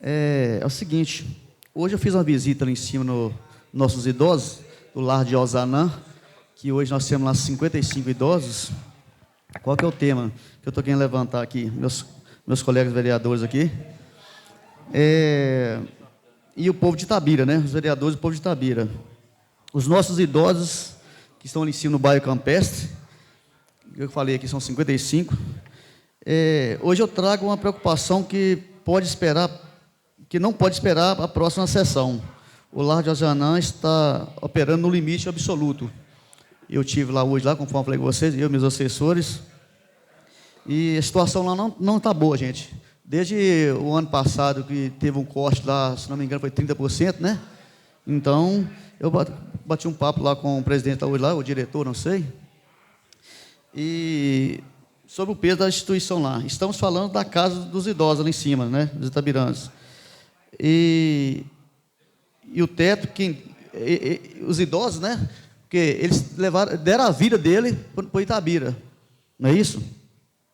É o seguinte, hoje eu fiz uma visita ali em cima nos nossos idosos, do lar de Osanã, que hoje nós temos lá 55 idosos. Qual que é o tema que eu estou querendo levantar aqui, meus colegas vereadores aqui? E o povo de Itabira, né? Os vereadores do povo de Itabira. Os nossos idosos que estão ali em cima no bairro Campestre, eu falei aqui, são 55. Hoje eu trago uma preocupação que não pode esperar a próxima sessão. O lar de Osanã está operando no limite absoluto. Eu estive lá hoje, conforme eu falei com vocês, eu e meus assessores, e a situação lá não está boa, gente. Desde o ano passado, que teve um corte lá, se não me engano, foi 30%, né? Então, eu bati um papo lá com o presidente hoje lá, o diretor, não sei, e sobre o peso da instituição lá. Estamos falando da casa dos idosos lá em cima, né? Dos itabiranos. E o teto, os idosos, né? Porque eles deram a vida dele para o Itabira, não é isso?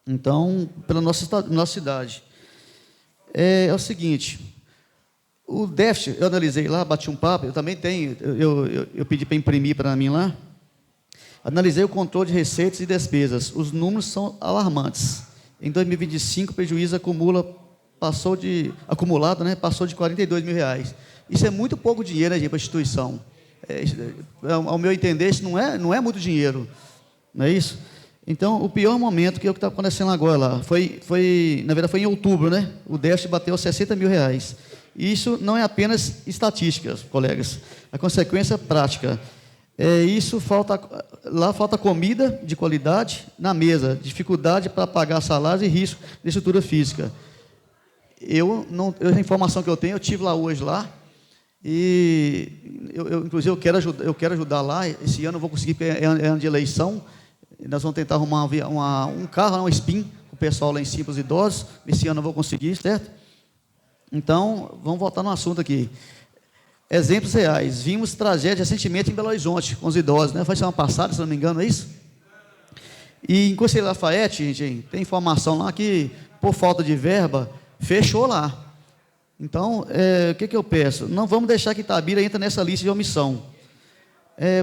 Então, pela nossa cidade. É o seguinte, o déficit, eu analisei lá, bati um papo, eu também tenho, eu pedi para imprimir para mim lá, analisei o controle de receitas e despesas, os números são alarmantes. Em 2025, o prejuízo passou de 42 mil reais. Isso é muito pouco dinheiro, né, gente, para a instituição. Ao meu entender, isso não é muito dinheiro, não é isso? Então, o pior momento que é o que está acontecendo agora lá, na verdade foi em outubro, né? O déficit bateu 60 mil reais. E isso não é apenas estatísticas, colegas, a consequência prática. Lá falta comida de qualidade na mesa, dificuldade para pagar salários e risco de estrutura física. A informação que eu tenho, eu estive lá hoje lá, e inclusive eu quero ajudar lá. Esse ano eu vou conseguir, porque é ano de eleição. Nós vamos tentar arrumar um carro, um SPIN, com o pessoal lá em cima, os idosos. Esse ano eu vou conseguir, certo? Então, vamos voltar no assunto aqui. Exemplos reais. Vimos tragédia recentemente em Belo Horizonte, com os idosos, né? Foi semana passada, se não me engano, é isso? E em Conselheiro Lafayette, gente, tem informação lá que, por falta de verba, fechou lá. Então, o que eu peço? Não vamos deixar que Itabira entre nessa lista de omissão.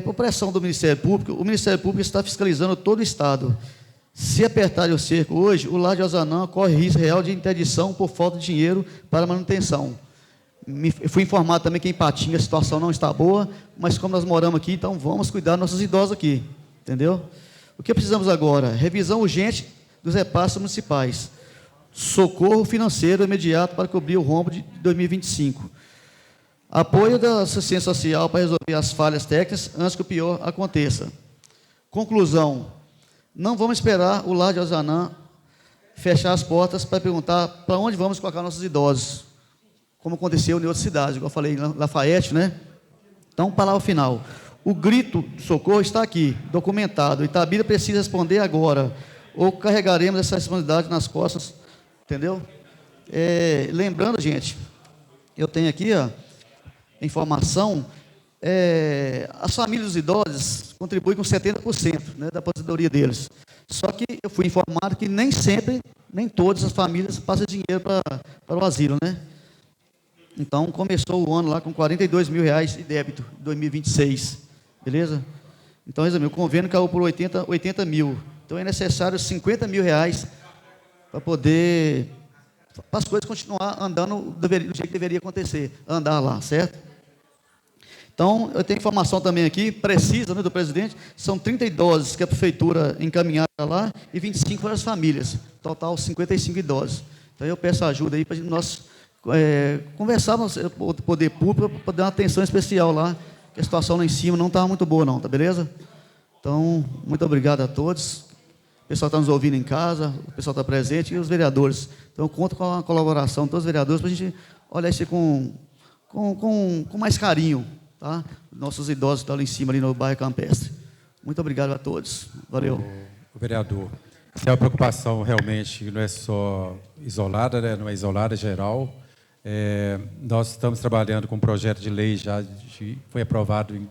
Por pressão do Ministério Público, o Ministério Público está fiscalizando todo o Estado. Se apertar o cerco hoje, o lar de Osanã corre risco real de interdição por falta de dinheiro para manutenção. Fui informado também que em Patinga a situação não está boa, mas como nós moramos aqui, então vamos cuidar dos nossos idosos aqui, entendeu? O que precisamos agora? Revisão urgente dos repasses municipais. Socorro financeiro imediato para cobrir o rombo de 2025. Apoio da assistência social para resolver as falhas técnicas antes que o pior aconteça. Conclusão. Não vamos esperar o lar de Osanã fechar as portas para perguntar para onde vamos colocar nossos idosos, como aconteceu em outras cidades, igual eu falei, em Lafayette, né? Então, palavra final. O grito de socorro está aqui, documentado. Itabira precisa responder agora, ou carregaremos essa responsabilidade nas costas, entendeu? Lembrando, gente, eu tenho aqui, informação, as famílias dos idosos contribuem com 70%, né, da aposentadoria deles. Só que eu fui informado que nem sempre, nem todas as famílias passam dinheiro para o asilo, né? Então, começou o ano lá com 42 mil reais de débito, 2026, beleza? Então, resumindo, o convênio caiu por 80 mil. Então é necessário R$50 mil para poder, para as coisas continuar andando do jeito que deveria acontecer, andar lá, certo? Então, eu tenho informação também aqui, precisa, né, do presidente, são 30 idosos que a prefeitura encaminhar lá e 25 para as famílias, total 55 idosos. Então, eu peço ajuda aí para nós conversarmos com o poder público para dar uma atenção especial lá, que a situação lá em cima não está muito boa não, tá beleza? Então, muito obrigado a todos. O pessoal está nos ouvindo em casa, o pessoal está presente e os vereadores. Então, eu conto com a colaboração de todos os vereadores para a gente olhar isso com mais carinho, tá? Nossos idosos que estão ali em cima, ali no bairro Campestre. Muito obrigado a todos. Valeu. O vereador, essa é uma preocupação realmente, não é só isolada, né? Não é isolada, é geral. Nós estamos trabalhando com um projeto de lei, foi aprovado em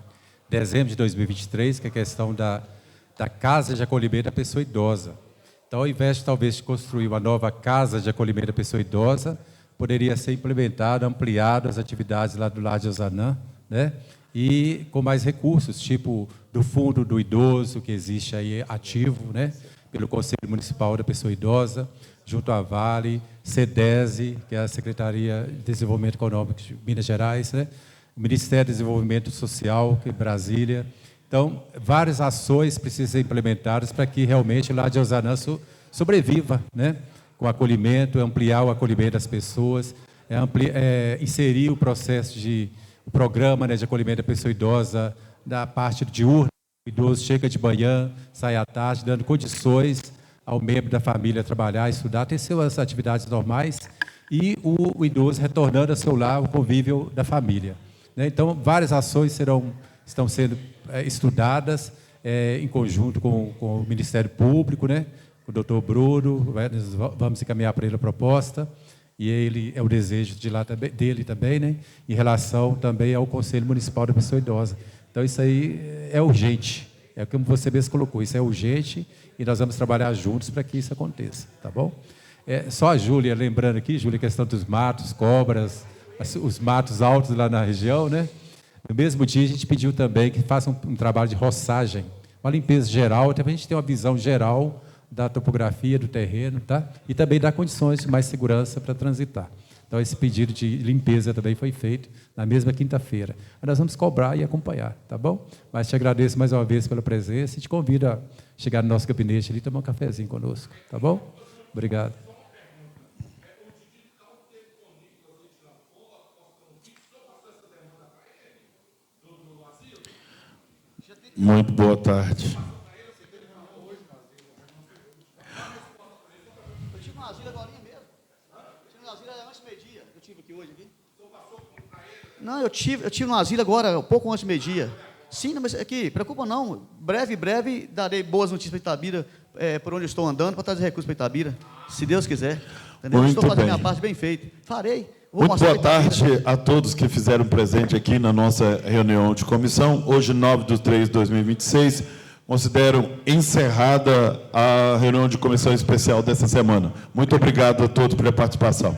dezembro de 2023, que é a questão da casa de acolhimento da pessoa idosa. Então, ao invés de talvez construir uma nova casa de acolhimento da pessoa idosa, poderia ser implementado, ampliado as atividades lá do Lar de Osanã, né? E com mais recursos, tipo do Fundo do Idoso, que existe aí ativo, né? Pelo Conselho Municipal da Pessoa Idosa, junto à Vale, CEDESE, que é a Secretaria de Desenvolvimento Econômico de Minas Gerais, né? O Ministério do Desenvolvimento Social, que é Brasília. Então, várias ações precisam ser implementadas para que realmente o Lar de Osanã sobreviva, né? Com acolhimento, ampliar o acolhimento das pessoas, inserir o processo o programa, né, de acolhimento da pessoa idosa, da parte diurna. O idoso chega de manhã, sai à tarde, dando condições ao membro da família trabalhar, estudar, ter suas atividades normais, e o idoso retornando ao seu lar, o convívio da família, né? Então, várias ações estão sendo estudadas em conjunto com o Ministério Público, né? Com o doutor Bruno, nós vamos encaminhar para ele a proposta, e ele é o desejo dele também, né? Em relação também ao Conselho Municipal da Pessoa Idosa. Então, isso aí é urgente, é como você mesmo colocou, isso é urgente, e nós vamos trabalhar juntos para que isso aconteça, tá bom? Só a Júlia, lembrando aqui, Júlia, a questão dos matos, cobras, os matos altos lá na região, né? No mesmo dia, a gente pediu também que façam um trabalho de roçagem, uma limpeza geral, até para a gente ter uma visão geral da topografia do terreno, tá? E também dar condições de mais segurança para transitar. Então, esse pedido de limpeza também foi feito na mesma quinta-feira. Nós vamos cobrar e acompanhar, tá bom? Mas te agradeço mais uma vez pela presença e te convido a chegar no nosso gabinete ali e tomar um cafezinho conosco, tá bom? Obrigado. Muito boa tarde. Eu tive uma asilo agora mesmo. Tive uma asilo antes do meio-dia. Eu tive aqui hoje. Não, eu tive uma asilo agora, um pouco antes do meio-dia. Sim, mas aqui, preocupa não. Breve, darei boas notícias para Itabira, por onde eu estou andando, para trazer recursos para Itabira, se Deus quiser. Entendeu? Estou fazendo a minha parte bem feita. Farei. Muito boa tarde a todos que fizeram presente aqui na nossa reunião de comissão. Hoje, 9/3/2026, considero encerrada a reunião de comissão especial dessa semana. Muito obrigado a todos pela participação.